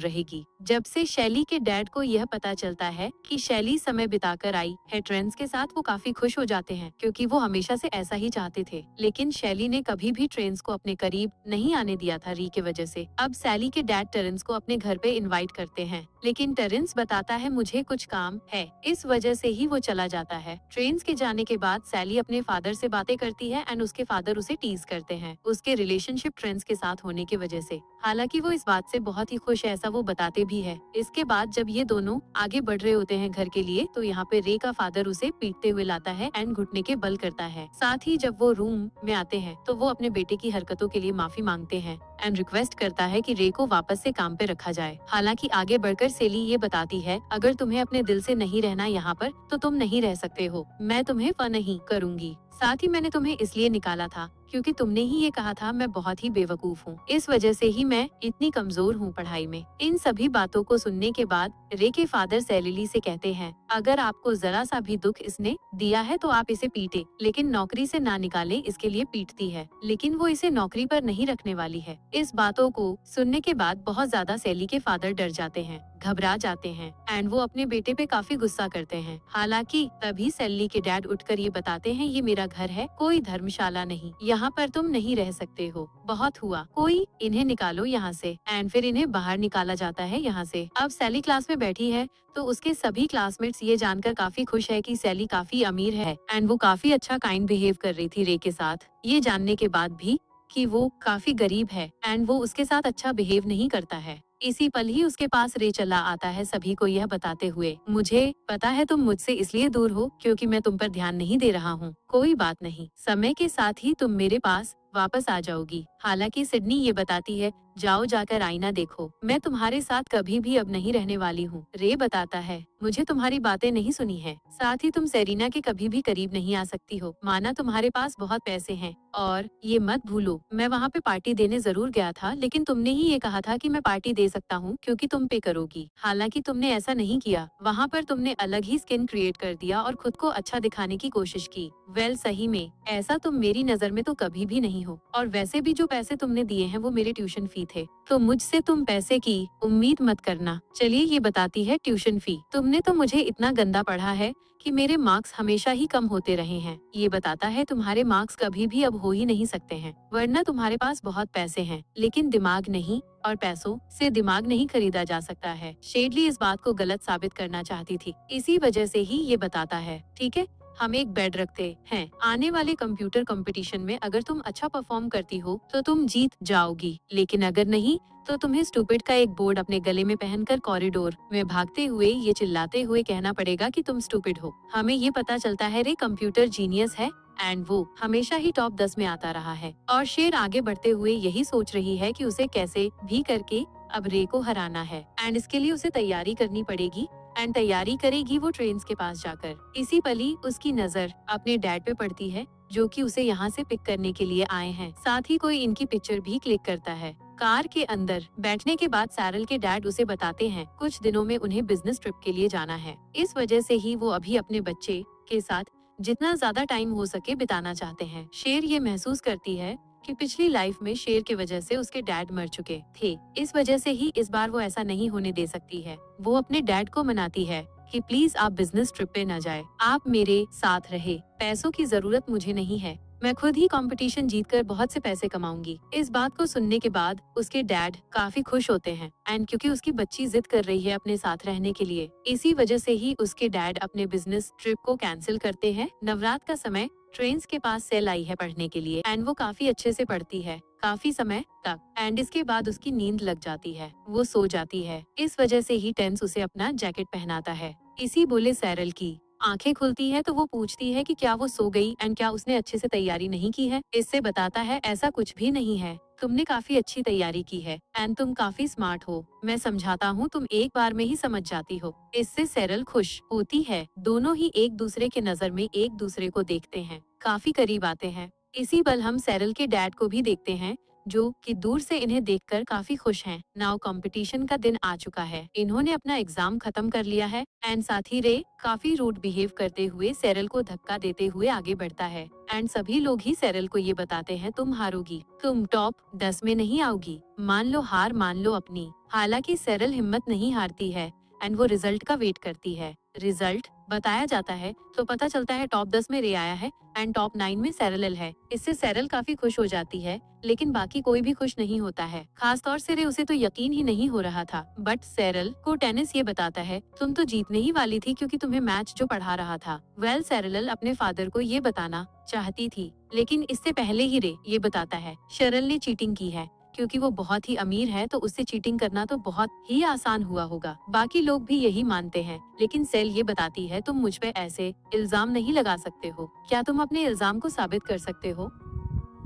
रहेगी। जब से शैली के डैड को यह पता चलता है कि शैली समय बिताकर आई है ट्रेंस के साथ, वो काफी खुश हो जाते हैं, क्योंकि वो हमेशा से ऐसा ही चाहते थे। लेकिन शैली ने कभी भी ट्रेंस को अपने करीब नहीं आने दिया था री के वजह से। अब सैली के डैड टेरेंस को अपने घर पे इनवाइट करते हैं, लेकिन टेरेंस बताता है मुझे कुछ काम है, इस वजह से ही वो चला जाता है। ट्रेंस के जाने के बाद सैली अपने फादर से बातें करती है एंड उसके फादर उसे टीज करते हैं उसके रिलेशनशिप ट्रेंस के साथ होने की वजह से। हालांकि वो इस बात से बहुत ही खुश है, ऐसा वो बताते भी है। इसके बाद जब ये दोनों आगे बढ़ रहे होते हैं घर के लिए, तो यहाँ पे रे का फादर उसे पीटते हुए लाता है एंड घुटने के बल करता है। साथ ही जब वो रूम में आते हैं तो वो अपने बेटे की हरकतों के लिए माफी मांगते हैं एंड रिक्वेस्ट करता है कि रे को वापस से काम पे रखा जाए। हालांकि आगे बढ़कर सेली ये बताती है, अगर तुम्हें अपने दिल से नहीं रहना यहाँ पर तो तुम नहीं रह सकते हो, मैं तुम्हें फ नहीं करूँगी। साथ ही मैंने तुम्हें इसलिए निकाला था क्योंकि तुमने ही ये कहा था मैं बहुत ही बेवकूफ हूँ, इस वजह से ही मैं इतनी कमजोर हूँ पढ़ाई में। इन सभी बातों को सुनने के बाद रे के फादर सैलिली से कहते हैं, अगर आपको जरा सा भी दुख इसने दिया है तो आप इसे पीटे, लेकिन नौकरी से ना निकाले, इसके लिए पीटती है, लेकिन वो इसे नौकरी पर नहीं रखने वाली है। इस बातों को सुनने के बाद बहुत ज्यादा सैली के फादर डर जाते हैं, घबरा जाते हैं एंड वो अपने बेटे पे काफी गुस्सा करते हैं। हालांकि तभी सैली के डैड उठकर ये बताते हैं, ये मेरा घर है, कोई धर्मशाला नहीं, यहाँ पर तुम नहीं रह सकते हो, बहुत हुआ, कोई इन्हें निकालो यहाँ से। एंड फिर इन्हें बाहर निकाला जाता है यहाँ से। अब सैली क्लास में बैठी है तो उसके सभी क्लासमेट्स ये जानकर काफी खुश है कि सैली काफी अमीर है एंड वो काफी अच्छा काइंड बिहेव कर रही थी रे के साथ, ये जानने के बाद भी कि वो काफी गरीब है एंड वो उसके साथ अच्छा बिहेव नहीं करता है। इसी पल ही उसके पास रे चला आता है सभी को यह बताते हुए, मुझे पता है तुम मुझसे इसलिए दूर हो क्योंकि मैं तुम पर ध्यान नहीं दे रहा हूँ, कोई बात नहीं, समय के साथ ही तुम मेरे पास वापस आ जाओगी। हालांकि सिडनी ये बताती है, जाओ जाकर आईना देखो, मैं तुम्हारे साथ कभी भी अब नहीं रहने वाली हूँ। रे बताता है, मुझे तुम्हारी बातें नहीं सुनी है, साथ ही तुम सेरिना के कभी भी करीब नहीं आ सकती हो, माना तुम्हारे पास बहुत पैसे हैं, और ये मत भूलो मैं वहाँ पे पार्टी देने जरूर गया था, लेकिन तुमने ही ये कहा था कि मैं पार्टी दे सकता हूँ क्योंकि तुम पे करोगी। हालांकि तुमने ऐसा नहीं किया, वहाँ पर तुमने अलग ही स्किन क्रिएट कर दिया और खुद को अच्छा दिखाने की कोशिश की। वेल सही में ऐसा तुम मेरी नजर में तो कभी भी नहीं हो, और वैसे भी जो पैसे तुमने दिए हैं वो मेरे ट्यूशन फी थे, तो मुझसे तुम पैसे की उम्मीद मत करना। चलिए ये बताती है ट्यूशन फी, तुमने तो मुझे इतना गंदा पढ़ा है कि मेरे मार्क्स हमेशा ही कम होते रहे हैं। ये बताता है तुम्हारे मार्क्स कभी भी अब हो ही नहीं सकते हैं, वरना तुम्हारे पास बहुत पैसे हैं, लेकिन दिमाग नहीं, और पैसों से दिमाग नहीं खरीदा जा सकता है। शेडली इस बात को गलत साबित करना चाहती थी, इसी वजह से ही ये बताता है, ठीक है हम एक बेड रखते हैं, आने वाले कंप्यूटर कंपटीशन में अगर तुम अच्छा परफॉर्म करती हो तो तुम जीत जाओगी, लेकिन अगर नहीं तो तुम्हें स्टूपिड का एक बोर्ड अपने गले में पहनकर कॉरिडोर में भागते हुए ये चिल्लाते हुए कहना पड़ेगा कि तुम स्टूपिड हो। हमें ये पता चलता है रे कंप्यूटर जीनियस है एंड वो हमेशा ही टॉप 10 में आता रहा है, और शेर आगे बढ़ते हुए यही सोच रही है कि उसे कैसे भी करके अब रे को हराना है एंड इसके लिए उसे तैयारी करनी पड़ेगी एंड तैयारी करेगी वो ट्रेन्स के पास जाकर। इसी पली उसकी नजर अपने डैड पे पड़ती है जो कि उसे यहाँ से पिक करने के लिए आए हैं, साथ ही कोई इनकी पिक्चर भी क्लिक करता है। कार के अंदर बैठने के बाद सैरल के डैड उसे बताते हैं कुछ दिनों में उन्हें बिजनेस ट्रिप के लिए जाना है, इस वजह से ही वो अभी अपने बच्चे के साथ जितना ज्यादा टाइम हो सके बिताना चाहते हैं। शेर ये महसूस करती है कि पिछली लाइफ में शेर की वजह से उसके डैड मर चुके थे, इस वजह से ही इस बार वो ऐसा नहीं होने दे सकती है। वो अपने डैड को मनाती है कि प्लीज आप बिजनेस ट्रिप पे न जाए, आप मेरे साथ रहे, पैसों की जरूरत मुझे नहीं है, मैं खुद ही कंपटीशन जीतकर बहुत से पैसे कमाऊंगी। इस बात को सुनने के बाद उसके डैड काफी खुश होते हैं एंड क्योंकि उसकी बच्ची जिद कर रही है अपने साथ रहने के लिए, इसी वजह से ही उसके डैड अपने बिजनेस ट्रिप को कैंसिल करते हैं। नवरात्र का समय ट्रेन्स के पास सेल आई है पढ़ने के लिए एंड वो काफी अच्छे से पढ़ती है काफी समय तक एंड इसके बाद उसकी नींद लग जाती है, वो सो जाती है। इस वजह से ही टेंस उसे अपना जैकेट पहनाता है। इसी बोले सैरल की आंखें खुलती है तो वो पूछती है कि क्या वो सो गई एंड क्या उसने अच्छे से तैयारी नहीं की है। इससे बताता है ऐसा कुछ भी नहीं है, तुमने काफी अच्छी तैयारी की है एंड तुम काफी स्मार्ट हो। मैं समझाता हूँ, तुम एक बार में ही समझ जाती हो। इससे सैरल खुश होती है। दोनों ही एक दूसरे के नजर में एक दूसरे को देखते हैं, काफी करीब आते हैं। इसी पल हम सैरल के डैड को भी देखते हैं जो कि दूर से इन्हें देखकर काफी खुश हैं। नाउ कंपटीशन का दिन आ चुका है। इन्होंने अपना एग्जाम खत्म कर लिया है एंड साथ ही रे काफी रूड बिहेव करते हुए सैरल को धक्का देते हुए आगे बढ़ता है एंड सभी लोग ही सैरल को ये बताते हैं तुम हारोगी, तुम टॉप 10 में नहीं आओगी, मान लो हार मान लो अपनी। हालांकि सैरल हिम्मत नहीं हारती है एंड वो रिजल्ट का वेट करती है। रिजल्ट बताया जाता है तो पता चलता है टॉप 10 में रे आया है एंड टॉप 9 में सैरल है। इससे सैरल काफी खुश हो जाती है, लेकिन बाकी कोई भी खुश नहीं होता है। खास तौर से रे, उसे तो यकीन ही नहीं हो रहा था। बट सैरल को टेनिस ये बताता है तुम तो जीतने ही वाली थी क्योंकि तुम्हें मैच जो पढ़ा रहा था। वेल सैरल अपने फादर को ये बताना चाहती थी, लेकिन इससे पहले ही रे ये बताता है शरल ने चीटिंग की है क्योंकि वो बहुत ही अमीर है तो उससे चीटिंग करना तो बहुत ही आसान हुआ होगा। बाकी लोग भी यही मानते हैं, लेकिन सेल ये बताती है तुम मुझ पे ऐसे इल्जाम नहीं लगा सकते हो, क्या तुम अपने इल्जाम को साबित कर सकते हो?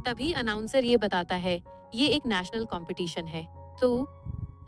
तभी अनाउंसर ये बताता है ये एक नेशनल कंपटीशन है तो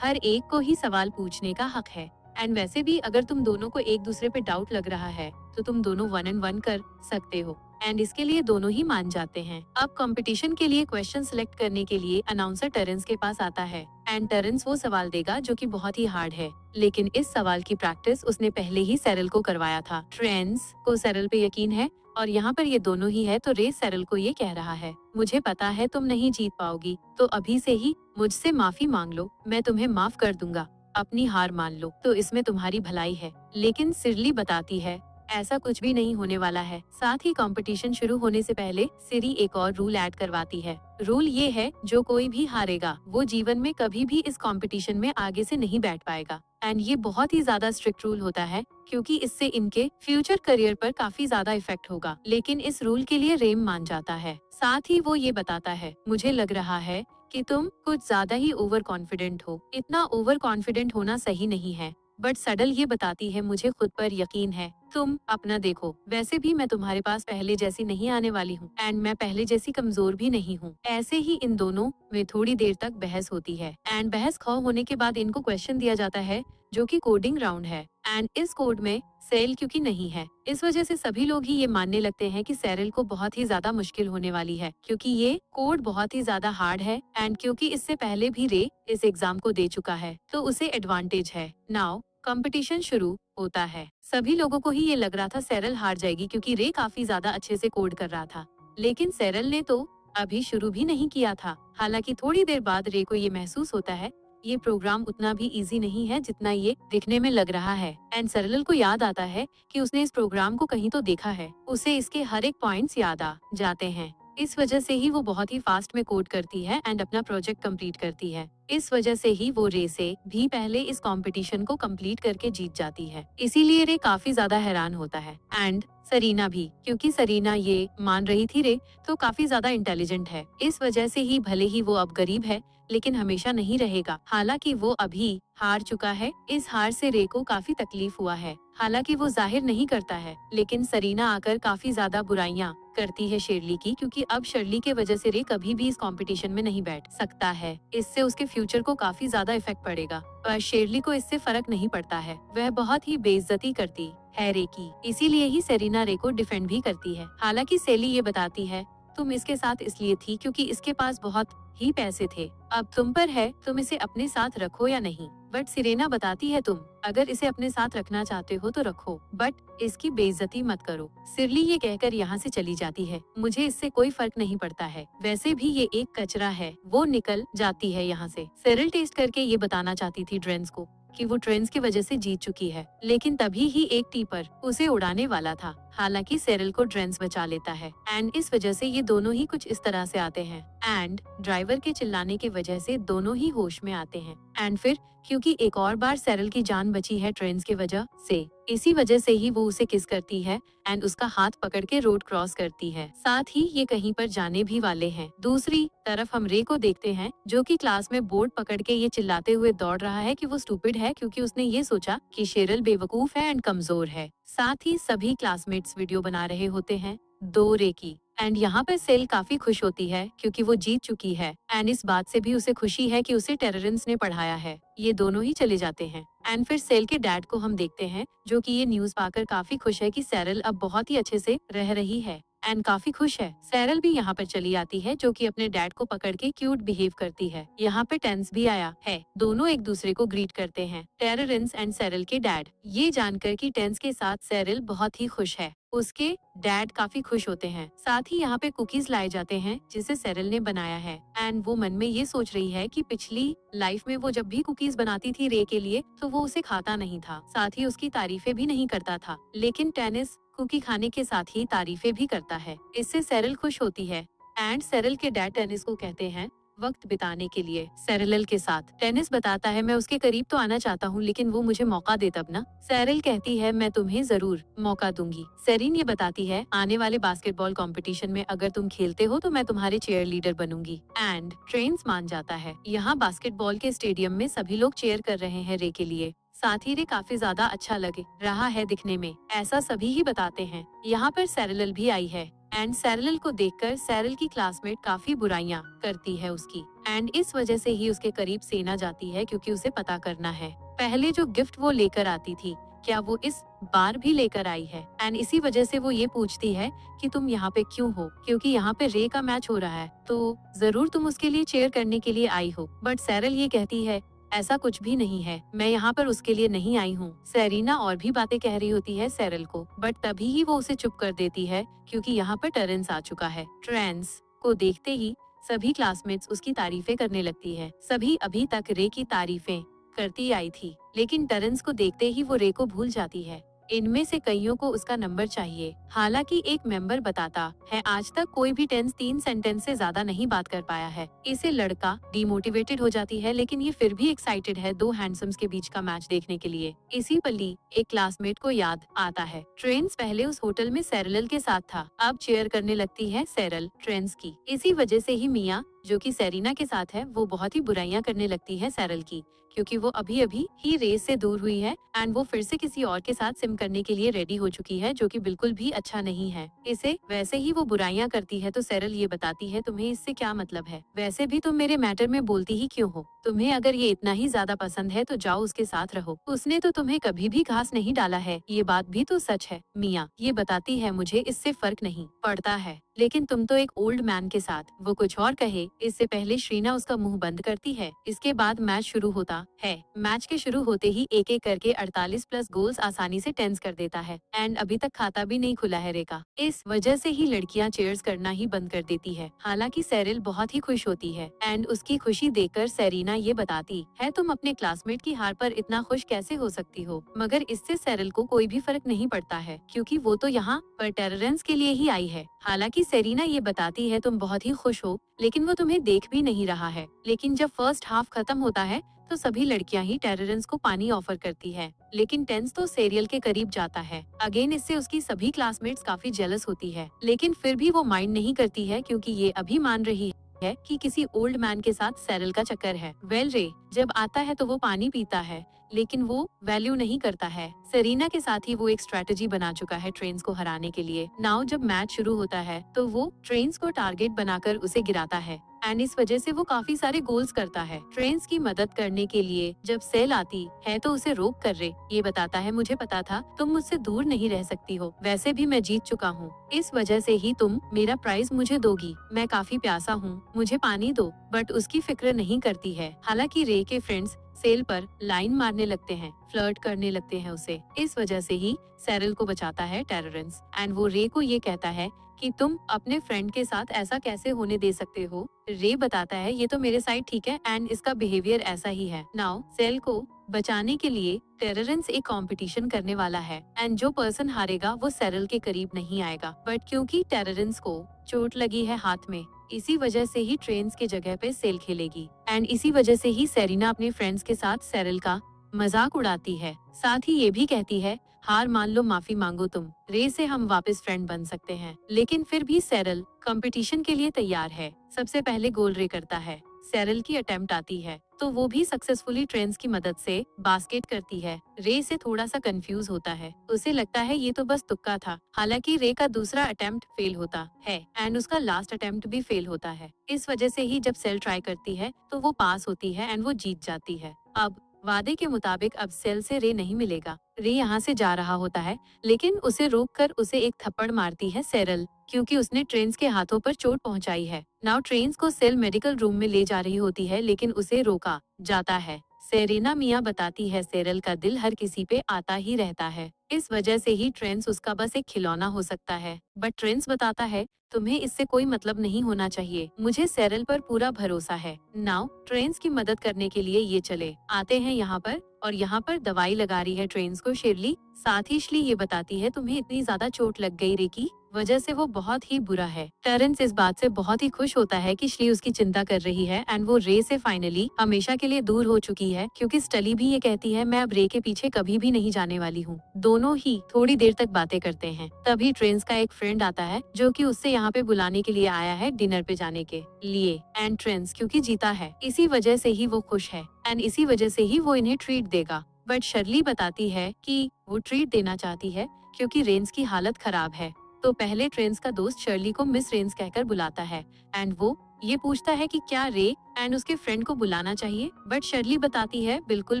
हर एक को ही सवाल पूछने का हक है एंड वैसे भी अगर तुम दोनों को एक दूसरे पे डाउट लग रहा है तो तुम दोनों 1 and 1 कर सकते हो एंड इसके लिए दोनों ही मान जाते हैं। अब कंपटीशन के लिए क्वेश्चन सिलेक्ट करने के लिए अनाउंसर टेरेंस के पास आता है एंड टेरेंस वो सवाल देगा जो कि बहुत ही हार्ड है, लेकिन इस सवाल की प्रैक्टिस उसने पहले ही सैरल को करवाया था। टेरेंस को सैरल पे यकीन है और यहाँ पर ये दोनों ही है तो रे सैरल को ये कह रहा है मुझे पता है तुम नहीं जीत पाओगी, तो अभी से ही मुझसे माफी मांग लो, मैं तुम्हें माफ कर दूंगा, अपनी हार मान लो तो इसमें तुम्हारी भलाई है। लेकिन सिरली बताती है ऐसा कुछ भी नहीं होने वाला है। साथ ही कंपटीशन शुरू होने से पहले सिरी एक और रूल ऐड करवाती है। रूल ये है जो कोई भी हारेगा वो जीवन में कभी भी इस कंपटीशन में आगे से नहीं बैठ पाएगा एंड ये बहुत ही ज्यादा स्ट्रिक्ट रूल होता है क्योंकि इससे इनके फ्यूचर करियर पर काफी ज्यादा इफेक्ट होगा। लेकिन इस रूल के लिए रेम मान जाता है। साथ ही वो ये बताता है मुझे लग रहा है कि तुम कुछ ज्यादा ही ओवर कॉन्फिडेंट हो, इतना ओवर कॉन्फिडेंट होना सही नहीं है। बट सडल ये बताती है मुझे खुद पर यकीन है, तुम अपना देखो, वैसे भी मैं तुम्हारे पास पहले जैसी नहीं आने वाली हूँ एंड मैं पहले जैसी कमजोर भी नहीं हूँ। ऐसे ही इन दोनों में थोड़ी देर तक बहस होती है एंड बहस खौ होने के बाद इनको क्वेश्चन दिया जाता है जो कि कोडिंग राउंड है एंड इस कोड में सेल क्योंकि नहीं है, इस वजह से सभी लोग ही ये मानने लगते हैं कि सैरल को बहुत ही ज्यादा मुश्किल होने वाली है क्योंकि ये कोड बहुत ही ज्यादा हार्ड है एंड क्योंकि इससे पहले भी रे इस एग्जाम को दे चुका है तो उसे एडवांटेज है। नाउ कंपटीशन शुरू होता है। सभी लोगों को ही ये लग रहा था सैरल हार जाएगी क्योंकि रे काफी ज्यादा अच्छे से कोड कर रहा था, लेकिन सैरल ने तो अभी शुरू भी नहीं किया था। हालांकि थोड़ी देर बाद रे को ये महसूस होता है ये प्रोग्राम उतना भी इजी नहीं है जितना ये दिखने में लग रहा है एंड सैरल को याद आता है कि उसने इस प्रोग्राम को कहीं तो देखा है। उसे इसके हर एक पॉइंट्स याद आ जाते हैं। इस वजह से ही वो बहुत ही फास्ट में कोड करती है एंड अपना प्रोजेक्ट कंप्लीट करती है। इस वजह से ही वो रे से भी पहले इस कंपटीशन को कंप्लीट करके जीत जाती है। इसीलिए रे काफी ज्यादा हैरान होता है एंड सरीना भी, क्योंकि सरीना ये मान रही थी रे तो काफी ज्यादा इंटेलिजेंट है। इस वजह से ही भले ही वो अब गरीब है लेकिन हमेशा नहीं रहेगा। हालांकि वो अभी हार चुका है, इस हार से रे को काफी तकलीफ हुआ है। हालांकि वो जाहिर नहीं करता है, लेकिन सरीना आकर काफी ज्यादा बुराइयां करती है शेरली की क्योंकि अब शर्ली के वजह से रे कभी भी इस कंपटीशन में नहीं बैठ सकता है। इससे उसके फ्यूचर को काफी ज्यादा इफेक्ट पड़ेगा, पर शेरली को इससे फर्क नहीं पड़ता है। वह बहुत ही बेइज्जती करती है रे की, इसीलिए ही सेरिना रे को डिफेंड भी करती है। हालांकि सेली ये बताती है तुम इसके साथ इसलिए थी क्योंकि इसके पास बहुत ही पैसे थे, अब तुम पर है तुम इसे अपने साथ रखो या नहीं। बट सिरेना बताती है तुम अगर इसे अपने साथ रखना चाहते हो तो रखो, बट इसकी बेइज्जती मत करो। सिरली ये कहकर यहाँ से चली जाती है। मुझे इससे कोई फर्क नहीं पड़ता है, वैसे भी ये एक कचरा है। वो निकल जाती है यहाँ से। सेरिल टेस्ट करके ये बताना चाहती थी ड्रेंस को कि वो ट्रेंस की वजह से जीत चुकी है, लेकिन तभी ही एक टीपर उसे उड़ाने वाला था। हालांकि सेरिल को ट्रेंस बचा लेता है एंड इस वजह से ये दोनों ही कुछ इस तरह से आते हैं एंड ड्राइवर के चिल्लाने की वजह से दोनों ही होश में आते हैं एंड फिर क्योंकि एक और बार सेरिल की जान बची है ट्रेंस की वजह से, इसी वजह से ही वो उसे किस करती है एंड उसका हाथ पकड़ के रोड क्रॉस करती है। साथ ही ये कहीं पर जाने भी वाले हैं। दूसरी तरफ हम रे को देखते हैं जो कि क्लास में बोर्ड पकड़ के ये चिल्लाते हुए दौड़ रहा है कि वो स्टूपिड है क्योंकि उसने ये सोचा कि शेरल बेवकूफ है एंड कमजोर है। साथ ही सभी क्लासमेट्स वीडियो बना रहे होते हैं दो रे की एंड यहाँ पर सेल काफी खुश होती है क्योंकि वो जीत चुकी है एंड इस बात से भी उसे खुशी है कि उसे टेररेंस ने पढ़ाया है। ये दोनों ही चले जाते हैं एंड फिर सेल के डैड को हम देखते हैं जो कि ये न्यूज पाकर काफी खुश है कि सेरिल अब बहुत ही अच्छे से रह रही है एंड काफी खुश है। सेरिल भी यहाँ पर चली आती है जो कि अपने डैड को पकड़ के क्यूट बिहेव करती है। यहाँ पे टेंस भी आया है। दोनों एक दूसरे को ग्रीट करते हैं, टेररेंस एंड सेरिल के डैड। ये जानकर कि टेंस के साथ सेरिल बहुत ही खुश है, उसके डैड काफी खुश होते हैं। साथ ही यहाँ पे कुकीज लाए जाते हैं जिसे सेरिल ने बनाया है एंड वो मन में ये सोच रही है कि पिछली लाइफ में वो जब भी कुकीज बनाती थी रे के लिए तो वो उसे खाता नहीं था, साथ ही उसकी तारीफें भी नहीं करता था, लेकिन टेनिस कुकी खाने के साथ ही तारीफें भी करता है। इससे सेरिल खुश होती है एंड सेरिल के डैड टेनिस को कहते हैं वक्त बिताने के लिए सेरिल के साथ। टेनिस बताता है मैं उसके करीब तो आना चाहता हूँ लेकिन वो मुझे मौका दे तब ना। सेरिल कहती है मैं तुम्हें जरूर मौका दूंगी। सेरिन ये बताती है आने वाले बास्केटबॉल कंपटीशन में अगर तुम खेलते हो तो मैं तुम्हारे चेयर लीडर बनूंगी एंड ट्रेंस मान जाता है। यहाँ बास्केटबॉल के स्टेडियम में सभी लोग चेयर कर रहे हैं रे के लिए, साथ ही रे काफी ज्यादा अच्छा लगे रहा है दिखने में, ऐसा सभी ही बताते हैं। यहाँ पर सेरिल भी आई है एंड सेरिल को देखकर सेरिल की क्लासमेट काफी बुराइयां करती है उसकी एंड इस वजह से ही उसके करीब सेना जाती है क्योंकि उसे पता करना है पहले जो गिफ्ट वो लेकर आती थी क्या वो इस बार भी लेकर आई है एंड इसी वजह से वो ये पूछती है कि तुम यहाँ पे क्यों हो, क्योंकि यहाँ पे रे का मैच हो रहा है तो जरूर तुम उसके लिए चेयर करने के लिए आई हो। बट सेरिल ये कहती है ऐसा कुछ भी नहीं है, मैं यहाँ पर उसके लिए नहीं आई हूँ। सेरिना और भी बातें कह रही होती है सेरिल को, बट तभी ही वो उसे चुप कर देती है क्योंकि यहाँ पर टेरेंस आ चुका है। ट्रेंस को देखते ही सभी क्लासमेट्स उसकी तारीफें करने लगती है। सभी अभी तक रे की तारीफें करती आई थी लेकिन टेरेंस को देखते ही वो रे को भूल जाती है। इनमें से कईयों को उसका नंबर चाहिए। हालांकि एक मेंबर बताता है आज तक कोई भी टेंस 3 सेंटेंस से ज्यादा नहीं बात कर पाया है। इसे लड़का डिमोटिवेटेड हो जाती है लेकिन ये फिर भी एक्साइटेड है दो हैंडसम्स के बीच का मैच देखने के लिए। इसी पली एक क्लासमेट को याद आता है ट्रेंस पहले उस होटल में सेरिल के साथ था, अब चेयर करने लगती है सेरिल ट्रेंस की। इसी वजह से ही मिया जो कि सेरिना के साथ है वो बहुत ही बुराइयां करने लगती है सेरिल की क्योंकि वो अभी अभी ही रेस से दूर हुई है एंड वो फिर से किसी और के साथ सिम करने के लिए रेडी हो चुकी है जो कि बिल्कुल भी अच्छा नहीं है। इसे वैसे ही वो बुराइयां करती है तो सेरिल ये बताती है तुम्हें इससे क्या मतलब है, वैसे भी तुम मेरे मैटर में बोलती ही क्यों हो, तुम्हें अगर ये इतना ही ज्यादा पसंद है तो जाओ उसके साथ रहो, उसने तो तुम्हें कभी भी घास नहीं डाला है, ये बात भी तो सच है। मिया ये बताती है मुझे इससे फर्क नहीं पड़ता है लेकिन तुम तो एक ओल्ड मैन के साथ, वो कुछ और कहे इससे पहले श्रीना उसका मुंह बंद करती है। इसके बाद मैच शुरू होता है। मैच के शुरू होते ही एक एक करके 48 प्लस गोल्स आसानी से टेंस कर देता है एंड अभी तक खाता भी नहीं खुला है रे का। इस वजह से ही लड़कियां चेयर्स करना ही बंद कर देती है। हालांकि सेरिल बहुत ही खुश होती है एंड उसकी खुशी देखकर सेरिना ये बताती है तुम अपने क्लासमेट की हार पर इतना खुश कैसे हो सकती हो, मगर इससे सेरिल को कोई भी फर्क नहीं पड़ता है क्योंकि वो तो यहाँ पर टेररेंस के लिए ही आई है। हालांकि सेरिना ये बताती है तुम बहुत ही खुश हो लेकिन वो तुम्हें देख भी नहीं रहा है। लेकिन जब फर्स्ट हाफ खत्म होता है तो सभी लड़कियां ही टेररेंस को पानी ऑफर करती है लेकिन टेंस तो सेरियल के करीब जाता है। अगेन इससे उसकी सभी क्लासमेट्स काफी जेलस होती है लेकिन फिर भी वो माइंड नहीं करती है क्योंकि ये अभी मान रही है कि किसी ओल्ड मैन के साथ सेरिल का चक्कर है। वेल रे जब आता है तो वो पानी पीता है लेकिन वो वैल्यू नहीं करता है। सेरिना के साथ ही वो एक स्ट्रेटजी बना चुका है ट्रेंस को हराने के लिए। नाउ जब मैच शुरू होता है तो वो ट्रेंस को टारगेट बनाकर उसे गिराता है एंड इस वजह से वो काफी सारे गोल्स करता है। ट्रेंस की मदद करने के लिए जब सेल आती है तो उसे रोक कर रे ये बताता है मुझे पता था तुम मुझसे दूर नहीं रह सकती हो, वैसे भी मैं जीत चुका हूँ, इस वजह से ही तुम मेरा प्राइज मुझे दोगी, मैं काफी प्यासा हूँ, मुझे पानी दो। बट उसकी फिक्र नहीं करती है। हालांकि रे के फ्रेंड्स सेल पर लाइन मारने लगते हैं, फ्लर्ट करने लगते हैं उसे। इस वजह से ही सेरिल को बचाता है टेररेंस एंड वो रे को ये कहता है कि तुम अपने फ्रेंड के साथ ऐसा कैसे होने दे सकते हो। रे बताता है ये तो मेरे साइड ठीक है एंड इसका बिहेवियर ऐसा ही है। नाउ सेल को बचाने के लिए टेररेंस एक कंपटीशन करने वाला है एंड जो पर्सन हारेगा वो सेरल के करीब नहीं आएगा। बट क्योंकि टेररेंस को चोट लगी है हाथ में, इसी वजह से ही ट्रेन्स के जगह पे सेल खेलेगी एंड इसी वजह से ही सेरिना अपने फ्रेंड्स के साथ सेरल का मजाक उड़ाती है। साथ ही ये भी कहती है हार मान लो, माफी मांगो तुम, रे से हम वापस फ्रेंड बन सकते हैं। लेकिन फिर भी सेरल कंपटीशन के लिए तैयार है। सबसे पहले गोल रे करता है। सेरल की अटेम्प्ट आती है तो वो भी सक्सेसफुली ट्रेन्स की मदद से बास्केट करती है। रे से थोड़ा सा कंफ्यूज होता है, उसे लगता है ये तो बस तुक्का था। हालांकि रे का दूसरा अटेम्प्ट फेल होता है एंड उसका लास्ट अटेम्प्ट भी फेल होता है। इस वजह से ही जब सेल ट्राई करती है तो वो पास होती है एंड वो जीत जाती है। अब वादे के मुताबिक अब सेल से रे नहीं मिलेगा। रे यहाँ से जा रहा होता है लेकिन उसे रोककर उसे एक थप्पड़ मारती है सेरल, क्योंकि उसने ट्रेन्स के हाथों पर चोट पहुंचाई है। नाउ ट्रेन्स को सेल मेडिकल रूम में ले जा रही होती है लेकिन उसे रोका जाता है। सेरेना मिया बताती है सेरल का दिल हर किसी पे आता ही रहता है, इस वजह से ही ट्रेन्स उसका बस एक खिलौना हो सकता है। बट ट्रेन्स बताता है तुम्हें इससे कोई मतलब नहीं होना चाहिए, मुझे सेरल पर पूरा भरोसा है। नाउ ट्रेन्स की मदद करने के लिए ये चले आते हैं यहाँ पर और यहाँ पर दवाई लगा रही है ट्रेन्स को शेरली। साथ ही श्ली ये बताती है तुम्हें इतनी ज्यादा चोट लग गई रे की वजह से वो बहुत ही बुरा है। टेरेंस इस बात से बहुत ही खुश होता है कि श्ली उसकी चिंता कर रही है एंड वो रे से फाइनली हमेशा के लिए दूर हो चुकी है, क्योंकि स्टली भी ये कहती है मैं अब रे के पीछे कभी भी नहीं जाने वाली हूँ। दोनों ही थोड़ी देर तक बातें करते हैं। तभी ट्रेन्स का एक फ्रेंड आता है जो कि उससे यहाँ पे बुलाने के लिए आया है डिनर पे जाने के लिए एंड ट्रेन्स क्योंकि जीता है इसी वजह से ही वो खुश है एंड इसी वजह से ही वो इन्हें ट्रीट देगा। बट शर्ली बताती है कि वो ट्रीट देना चाहती है क्योंकि रेंस की हालत खराब है। तो पहले ट्रेन्स का दोस्त शर्ली को मिस रेंस कहकर बुलाता है एंड वो ये पूछता है कि क्या रे एंड उसके फ्रेंड को बुलाना चाहिए। बट शर्ली बताती है बिल्कुल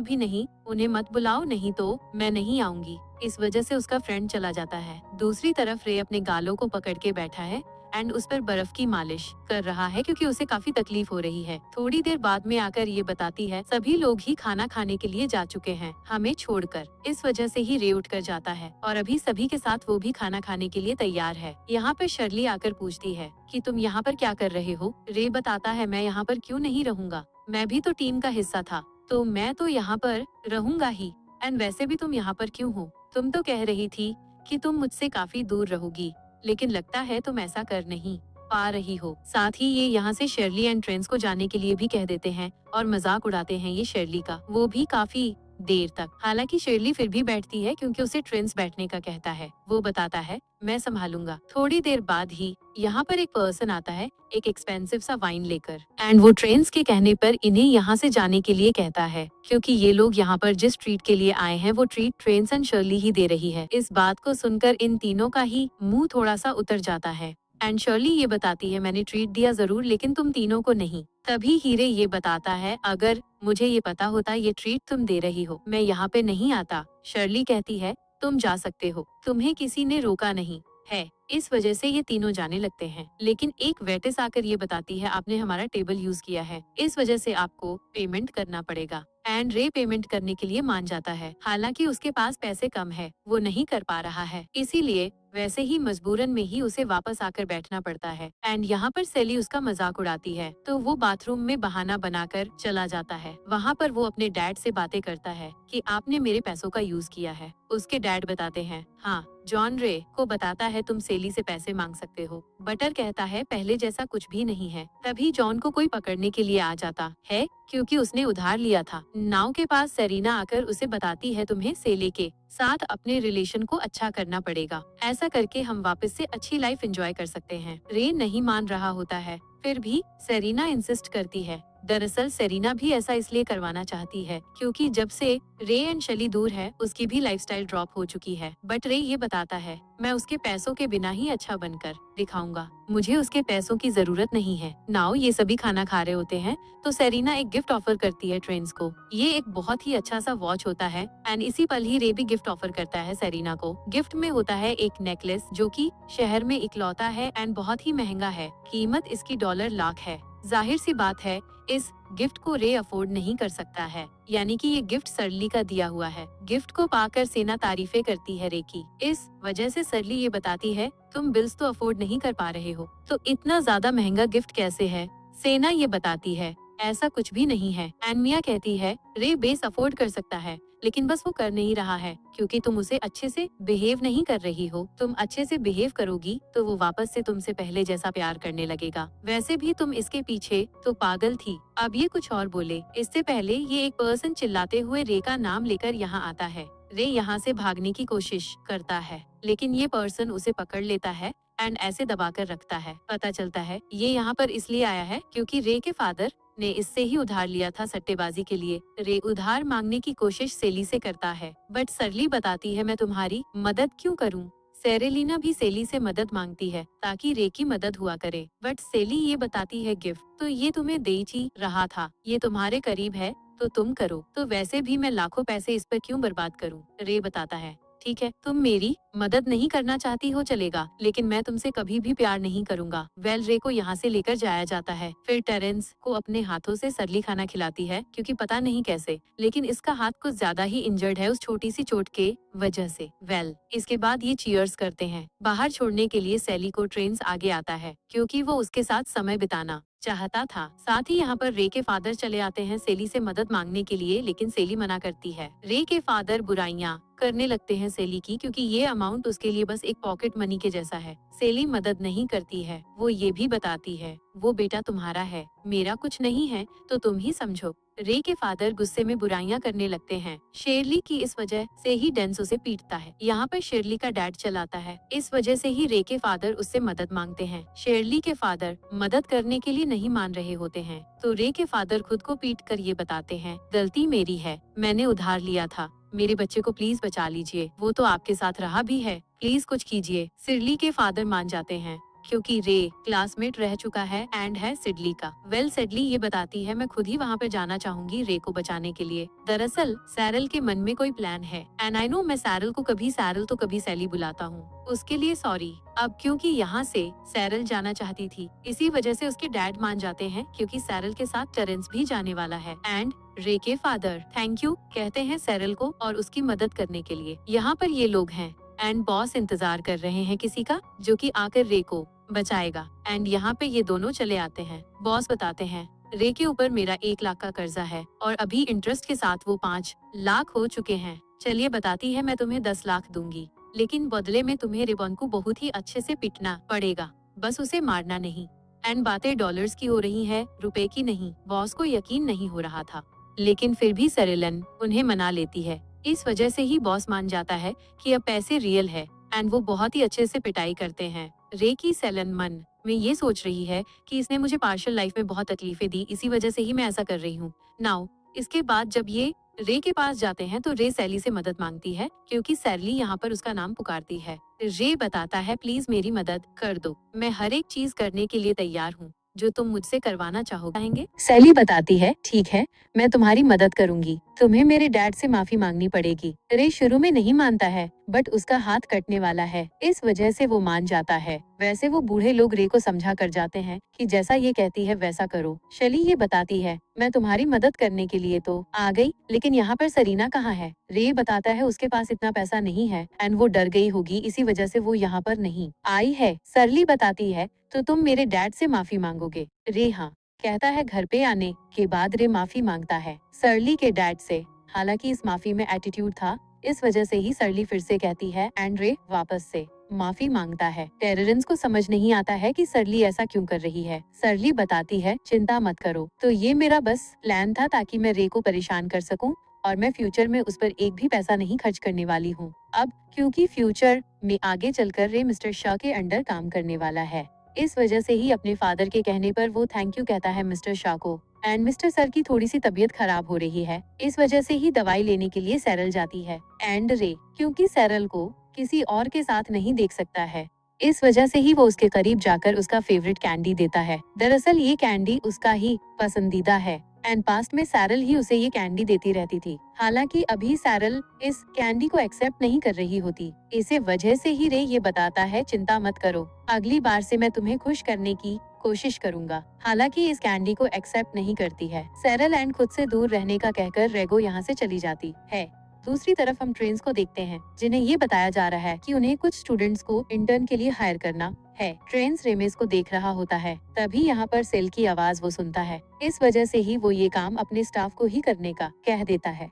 भी नहीं, उन्हें मत बुलाओ, नहीं तो मैं नहीं आऊंगी। इस वजह से उसका फ्रेंड चला जाता है। दूसरी तरफ रे अपने गालों को पकड़ के बैठा है एंड उस पर बर्फ की मालिश कर रहा है क्योंकि उसे काफी तकलीफ हो रही है। थोड़ी देर बाद में आकर ये बताती है सभी लोग ही खाना खाने के लिए जा चुके हैं हमें छोड़कर। इस वजह से ही रे उठ कर जाता है और अभी सभी के साथ वो भी खाना खाने के लिए तैयार है। यहाँ पर शर्ली आकर पूछती है कि तुम यहाँ पर क्या कर रहे हो। रे बताता है मैं यहाँ पर क्यों नहीं रहूँगा, मैं भी तो टीम का हिस्सा था, तो मैं तो यहाँ पर रहूंगा ही। एंड वैसे भी तुम यहाँ पर क्यों हो, तुम तो कह रही थी कि तुम मुझसे काफी दूर रहोगी, लेकिन लगता है तुम ऐसा कर नहीं पा रही हो। साथ ही ये यहाँ से शर्ली एंड ट्रेन्स को जाने के लिए भी कह देते हैं और मजाक उड़ाते हैं ये शर्ली का, वो भी काफी देर तक। हालांकि शर्ली फिर भी बैठती है क्योंकि उसे ट्रेन्स बैठने का कहता है। वो बताता है मैं संभालूंगा। थोड़ी देर बाद ही यहाँ पर एक पर्सन आता है एक एक्सपेंसिव सा वाइन लेकर एंड वो ट्रेन्स के कहने पर इन्हें यहाँ से जाने के लिए कहता है, क्योंकि ये लोग यहाँ पर जिस ट्रीट के लिए आए हैं वो ट्रीट ट्रेन्स एंड शर्ली ही दे रही है। इस बात को सुनकर इन तीनों का ही मुंह थोड़ा सा उतर जाता है एंड शर्ली ये बताती है मैंने ट्रीट दिया जरूर लेकिन तुम तीनों को नहीं। तभी हीरे ये बताता है अगर मुझे ये पता होता ये ट्रीट तुम दे रही हो मैं यहाँ पे नहीं आता। शर्ली कहती है तुम जा सकते हो, तुम्हें किसी ने रोका नहीं है। इस वजह से ये तीनों जाने लगते हैं, लेकिन एक वेट्रेस आकर ये बताती है आपने हमारा टेबल यूज किया है, इस वजह से आपको पेमेंट करना पड़ेगा। एंड रे पेमेंट करने के लिए मान जाता है। हालांकि उसके पास पैसे कम है, वो नहीं कर पा रहा है, इसीलिए वैसे ही मजबूरन में ही उसे वापस आकर बैठना पड़ता है। एंड यहाँ पर सेली उसका मजाक उड़ाती है तो वो बाथरूम में बहाना बनाकर चला जाता है। वहाँ पर वो अपने डैड से बातें करता है कि आपने मेरे पैसों का यूज किया है। उसके डैड बताते हैं हाँ। जॉन रे को बताता है तुम सेली से पैसे मांग सकते हो। बटर कहता है पहले जैसा कुछ भी नहीं है। तभी जॉन को कोई पकड़ने के लिए आ जाता है क्योंकि उसने उधार लिया था। नाव के पास सेरीना आकर उसे बताती है तुम्हें सेले के साथ अपने रिलेशन को अच्छा करना पड़ेगा, ऐसा करके हम वापस से अच्छी लाइफ एंजॉय कर सकते हैं। रे नहीं मान रहा होता है, फिर भी सेरीना इंसिस्ट करती है। दरअसल सेरीना भी ऐसा इसलिए करवाना चाहती है क्योंकि जब से रे एंड शली दूर है उसकी भी लाइफस्टाइल ड्रॉप हो चुकी है। बट रे ये बताता है मैं उसके पैसों के बिना ही अच्छा बनकर दिखाऊंगा, मुझे उसके पैसों की जरूरत नहीं है। नाउ ये सभी खाना खा रहे होते हैं तो सेरीना एक गिफ्ट ऑफर करती है ट्रेन्स को। ये एक बहुत ही अच्छा सा वॉच होता है एंड इसी पल ही रे भी गिफ्ट ऑफर करता है सेरीना को। गिफ्ट में होता है एक नेकलेस जो कि शहर में इकलौता है एंड बहुत ही महंगा है, कीमत इसकी $1 लाख है। जाहिर सी बात है इस गिफ्ट को रे अफोर्ड नहीं कर सकता है, यानी कि ये गिफ्ट सरली का दिया हुआ है। गिफ्ट को पाकर सेना तारीफें करती है रे की। इस वजह से सरली ये बताती है तुम बिल्स तो अफोर्ड नहीं कर पा रहे हो, तो इतना ज्यादा महंगा गिफ्ट कैसे है? सेना ये बताती है ऐसा कुछ भी नहीं है। एनमिया कहती है रे बेस अफोर्ड कर सकता है, लेकिन बस वो कर नहीं रहा है क्योंकि तुम उसे अच्छे से बिहेव नहीं कर रही हो। तुम अच्छे से बिहेव करोगी तो वो वापस से तुमसे पहले जैसा प्यार करने लगेगा। वैसे भी तुम इसके पीछे तो पागल थी। अब ये कुछ और बोले इससे पहले ये एक पर्सन चिल्लाते हुए रे का नाम लेकर यहाँ आता है। रे यहाँ से भागने की कोशिश करता है, लेकिन ये पर्सन उसे पकड़ लेता है एंड ऐसे दबाकर रखता है। पता चलता है ये यहाँ पर इसलिए आया है क्योंकि रे के फादर ने इससे ही उधार लिया था सट्टेबाजी के लिए। रे उधार मांगने की कोशिश सेली से करता है, बट सरली बताती है मैं तुम्हारी मदद क्यों करूं? सेरेलिना भी सेली से मदद मांगती है ताकि रे की मदद हुआ करे, बट सेली ये बताती है गिफ्ट तो ये तुम्हें दे ही रहा था, ये तुम्हारे करीब है तो तुम करो, तो वैसे भी मैं लाखों पैसे इस पर क्यों बर्बाद करूं? रे बताता है ठीक है, तुम मेरी मदद नहीं करना चाहती हो चलेगा, लेकिन मैं तुमसे कभी भी प्यार नहीं करूंगा। वेल रे को यहाँ से लेकर जाया जाता है। फिर टेरेंस को अपने हाथों से सरली खाना खिलाती है क्योंकि पता नहीं कैसे, लेकिन इसका हाथ कुछ ज्यादा ही इंजर्ड है उस छोटी सी चोट के वजह से। वेल इसके बाद ये चीयर्स करते हैं। बाहर छोड़ने के लिए सैली को ट्रेन्स आगे आता है क्योंकि वो उसके साथ समय बिताना चाहता था। साथ ही यहाँ पर रे के फादर चले आते हैं सेली से मदद मांगने के लिए, लेकिन सेली मना करती है। रे के फादर बुराइयां करने लगते हैं सेली की क्योंकि ये अमाउंट उसके लिए बस एक पॉकेट मनी के जैसा है। सेली मदद नहीं करती है, वो ये भी बताती है वो बेटा तुम्हारा है, मेरा कुछ नहीं है, तो तुम ही समझो। रे के फादर गुस्से में बुराइयां करने लगते हैं। शेरली की इस वजह से ही डेंस उसे पीटता है। यहाँ पर शेरली का डैड चलाता है, इस वजह से ही रे के फादर उससे मदद मांगते हैं। शेरली के फादर मदद करने के लिए नहीं मान रहे होते हैं, तो रे के फादर खुद को पीट कर ये बताते हैं गलती मेरी है, मैंने उधार लिया था, मेरे बच्चे को प्लीज बचा लीजिए, वो तो आपके साथ रहा भी है, प्लीज कुछ कीजिए। सिरली के फादर मान जाते हैं क्योंकि रे क्लासमेट रह चुका है एंड है सिडली का। वेल सिडली ये बताती है मैं खुद ही वहाँ पर जाना चाहूंगी रे को बचाने के लिए। दरअसल सैरल के मन में कोई प्लान है एंड आई नो मैं सैरल को कभी सैरल तो कभी सैली बुलाता हूँ, उसके लिए सॉरी। अब क्योंकि यहाँ से सैरल जाना चाहती थी, इसी वजह से उसके डैड मान जाते हैं क्योंकि सैरल के साथ टेरेंस भी जाने वाला है। एंड रे के फादर थैंक यू कहते हैं सैरल को और उसकी मदद करने के लिए। यहाँ पर ये लोग हैं एंड बॉस इंतजार कर रहे हैं किसी का जो कि आकर रे को बचाएगा। एंड यहाँ पे ये दोनों चले आते हैं। बॉस बताते हैं रे के ऊपर मेरा 1 लाख का कर्जा है और अभी इंटरेस्ट के साथ वो 5 लाख हो चुके हैं। चलिए बताती है मैं तुम्हें 10 लाख दूंगी, लेकिन बदले में तुम्हें रिबन को बहुत ही अच्छे से पिटना पड़ेगा, बस उसे मारना नहीं। एंड बातें डॉलर्स की हो रही है, रुपए की नहीं। बॉस को यकीन नहीं हो रहा था, लेकिन फिर भी सरेलन उन्हें मना लेती है। इस वजह से ही बॉस मान जाता है कि अब पैसे रियल है एंड वो बहुत ही अच्छे से पिटाई करते हैं। रे की सेलन मन में ये सोच रही है कि इसने मुझे पार्शियल लाइफ में बहुत तकलीफें दी, इसी वजह से ही मैं ऐसा कर रही हूँ। नाउ इसके बाद जब ये रे के पास जाते हैं तो रे सैली से मदद मांगती है क्योंकि सैली यहाँ पर उसका नाम पुकारती है। रे बताता है प्लीज मेरी मदद कर दो, मैं हर एक चीज करने के लिए तैयार हूँ जो तुम मुझसे करवाना चाहोगे। सैली बताती है ठीक है, मैं तुम्हारी मदद करूंगी, तुम्हें मेरे डैड से माफी मांगनी पड़ेगी। रे शुरू में नहीं मानता है, बट उसका हाथ कटने वाला है, इस वजह से वो मान जाता है। वैसे वो बूढ़े लोग रे को समझा कर जाते हैं कि जैसा ये कहती है वैसा करो। शैली ये बताती है मैं तुम्हारी मदद करने के लिए तो आ गई, लेकिन यहाँ पर सरीना कहाँ है? रे बताता है उसके पास इतना पैसा नहीं है एंड वो डर गई होगी, इसी वजह से वो यहाँ पर नहीं आई है। सरली बताती है तो तुम मेरे डैड से माफी मांगोगे? रे हाँ कहता है। घर पे आने के बाद रे माफी मांगता है सरली के डैड से। हालांकि इस माफी में एटीट्यूड था, इस वजह से ही सरली फिर से कहती है एंड रे वापस से माफी मांगता है। टेरेंस को समझ नहीं आता है कि सरली ऐसा क्यों कर रही है। सरली बताती है चिंता मत करो, तो ये मेरा बस प्लान था ताकि मैं रे को परेशान कर सकूं और मैं फ्यूचर में उस पर एक भी पैसा नहीं खर्च करने वाली हूँ। अब क्योंकि फ्यूचर में आगे चलकर रे मिस्टर शाह के अंडर काम करने वाला है, इस वजह से ही अपने फादर के कहने पर वो थैंक यू कहता है मिस्टर शाह को। एंड मिस्टर सर की थोड़ी सी तबीयत खराब हो रही है, इस वजह से ही दवाई लेने के लिए सैरल जाती है। एंड रे क्योंकि सैरल को किसी और के साथ नहीं देख सकता है, इस वजह से ही वो उसके करीब जाकर उसका फेवरेट कैंडी देता है। दरअसल ये कैंडी उसका ही पसंदीदा है। एंड पास्ट में सैरल ही उसे ये कैंडी देती रहती थी। हालांकि अभी सैरल इस कैंडी को एक्सेप्ट नहीं कर रही होती। इसे वजह से ही रे ये बताता है, चिंता मत करो, अगली बार से मैं तुम्हें खुश करने की कोशिश करूंगा। हालांकि इस कैंडी को एक्सेप्ट नहीं करती है सैरल एंड खुद से दूर रहने का कहकर रेगो यहाँ से चली जाती है। दूसरी तरफ हम ट्रेन्स को देखते हैं, जिन्हें ये बताया जा रहा है कि उन्हें कुछ स्टूडेंट्स को इंटर्न के लिए हायर करना है। ट्रेन्स रेमेस को देख रहा होता है, तभी यहाँ पर सेल की आवाज वो सुनता है। इस वजह से ही वो ये काम अपने स्टाफ को ही करने का कह देता है।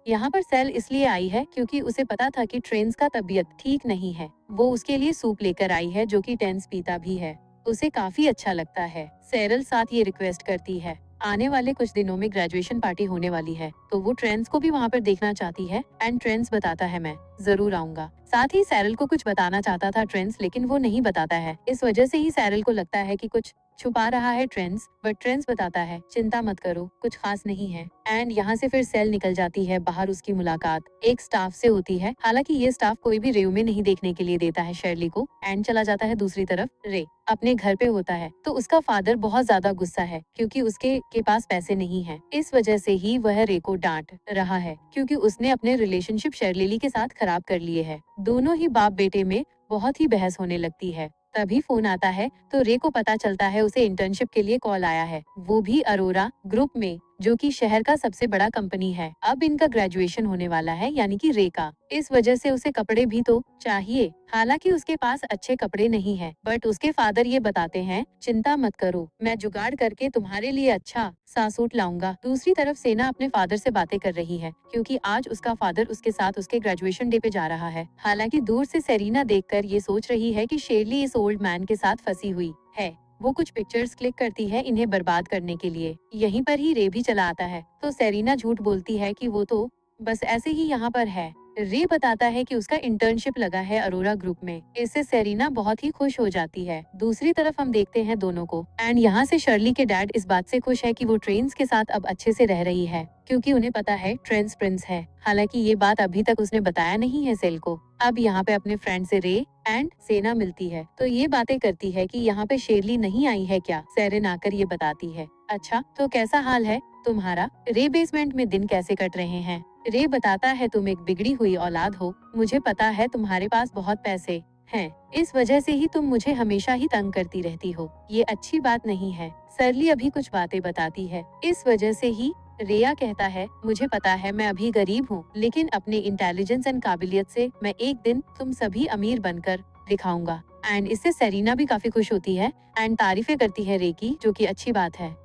यहाँ पर सेल इसलिए आई है क्योंकि उसे पता था कि ट्रेन्स का तबीयत ठीक नहीं है। वो उसके लिए सूप लेकर आई है, जो कि टेंस पीता भी है। उसे काफी अच्छा लगता है। सेरल साथ ये रिक्वेस्ट करती है, आने वाले कुछ दिनों में ग्रेजुएशन पार्टी होने वाली है, तो वो ट्रेंड्स को भी वहाँ पर देखना चाहती है। एंड ट्रेंड्स बताता है, मैं जरूर आऊंगा। साथ ही सैरल को कुछ बताना चाहता था ट्रेंड्स, लेकिन वो नहीं बताता है। इस वजह से ही सैरल को लगता है कि कुछ छुपा रहा है ट्रेंड्स, बट ट्रेंड्स बताता है, चिंता मत करो, कुछ खास नहीं है। एंड यहाँ से फिर सेल निकल जाती है बाहर। उसकी मुलाकात एक स्टाफ से होती है। हालांकि ये स्टाफ कोई भी रेज्यूमे नहीं देखने के लिए देता है शर्ली को। एंड चला जाता है दूसरी तरफ। रे अपने घर पे होता है तो उसका फादर बहुत ज्यादा गुस्सा है क्योंकि उसके के पास पैसे नहीं है। इस वजह से ही वह रे को डांट रहा है क्योंकि उसने अपने रिलेशनशिप शर्लिली के साथ खराब कर लिए है। दोनों ही बाप बेटे में बहुत ही बहस होने लगती है। तभी फोन आता है तो रे को पता चलता है उसे इंटर्नशिप के लिए कॉल आया है, वो भी अरोरा ग्रुप में, जो कि शहर का सबसे बड़ा कंपनी है। अब इनका ग्रेजुएशन होने वाला है, यानी कि रे का। इस वजह से उसे कपड़े भी तो चाहिए। हालांकि उसके पास अच्छे कपड़े नहीं है, बट उसके फादर ये बताते हैं, चिंता मत करो, मैं जुगाड़ करके तुम्हारे लिए अच्छा सा सूट लाऊंगा। दूसरी तरफ सेना अपने फादर से बातें कर रही है क्योंकि आज उसका फादर उसके साथ उसके ग्रेजुएशन डे पे जा रहा है। हालांकि दूर से सेरीना देखकर ये सोच रही है कि शेरली इस ओल्ड मैन के साथ फंसी हुई है। वो कुछ पिक्चर्स क्लिक करती है इन्हें बर्बाद करने के लिए। यहीं पर ही रे भी चला आता है तो सेरीना झूठ बोलती है कि वो तो बस ऐसे ही यहाँ पर है। रे बताता है कि उसका इंटर्नशिप लगा है अरोरा ग्रुप में। इससे सेरीना बहुत ही खुश हो जाती है। दूसरी तरफ हम देखते हैं दोनों को। एंड यहाँ से शर्ली के डैड इस बात से खुश है कि वो ट्रेन्स के साथ अब अच्छे से रह रही है क्योंकि उन्हें पता है ट्रेन्स प्रिंस है। हालांकि ये बात अभी तक उसने बताया नहीं है सेल को। अब यहाँ पे अपने फ्रेंड से रे एंड सेना मिलती है तो ये बातें करती है कि यहाँ पे शेरली नहीं आई है क्या। सेरेन आकर ये बताती है, अच्छा तो कैसा हाल है तुम्हारा। रे बेसमेंट में दिन कैसे कट रहे हैं। रे बताता है, तुम एक बिगड़ी हुई औलाद हो, मुझे पता है तुम्हारे पास बहुत पैसे हैं, इस वजह से ही तुम मुझे हमेशा ही तंग करती रहती हो, ये अच्छी बात नहीं है। सरली अभी कुछ बातें बताती है। इस वजह से ही रेया कहता है, मुझे पता है मैं अभी गरीब हूँ, लेकिन अपने इंटेलिजेंस एंड काबिलियत से मैं एक दिन तुम सभी अमीर बनकर दिखाऊंगा। एंड इससे सेरीना भी काफी खुश होती है एंड तारीफें करती है रे की, जो कि अच्छी बात है।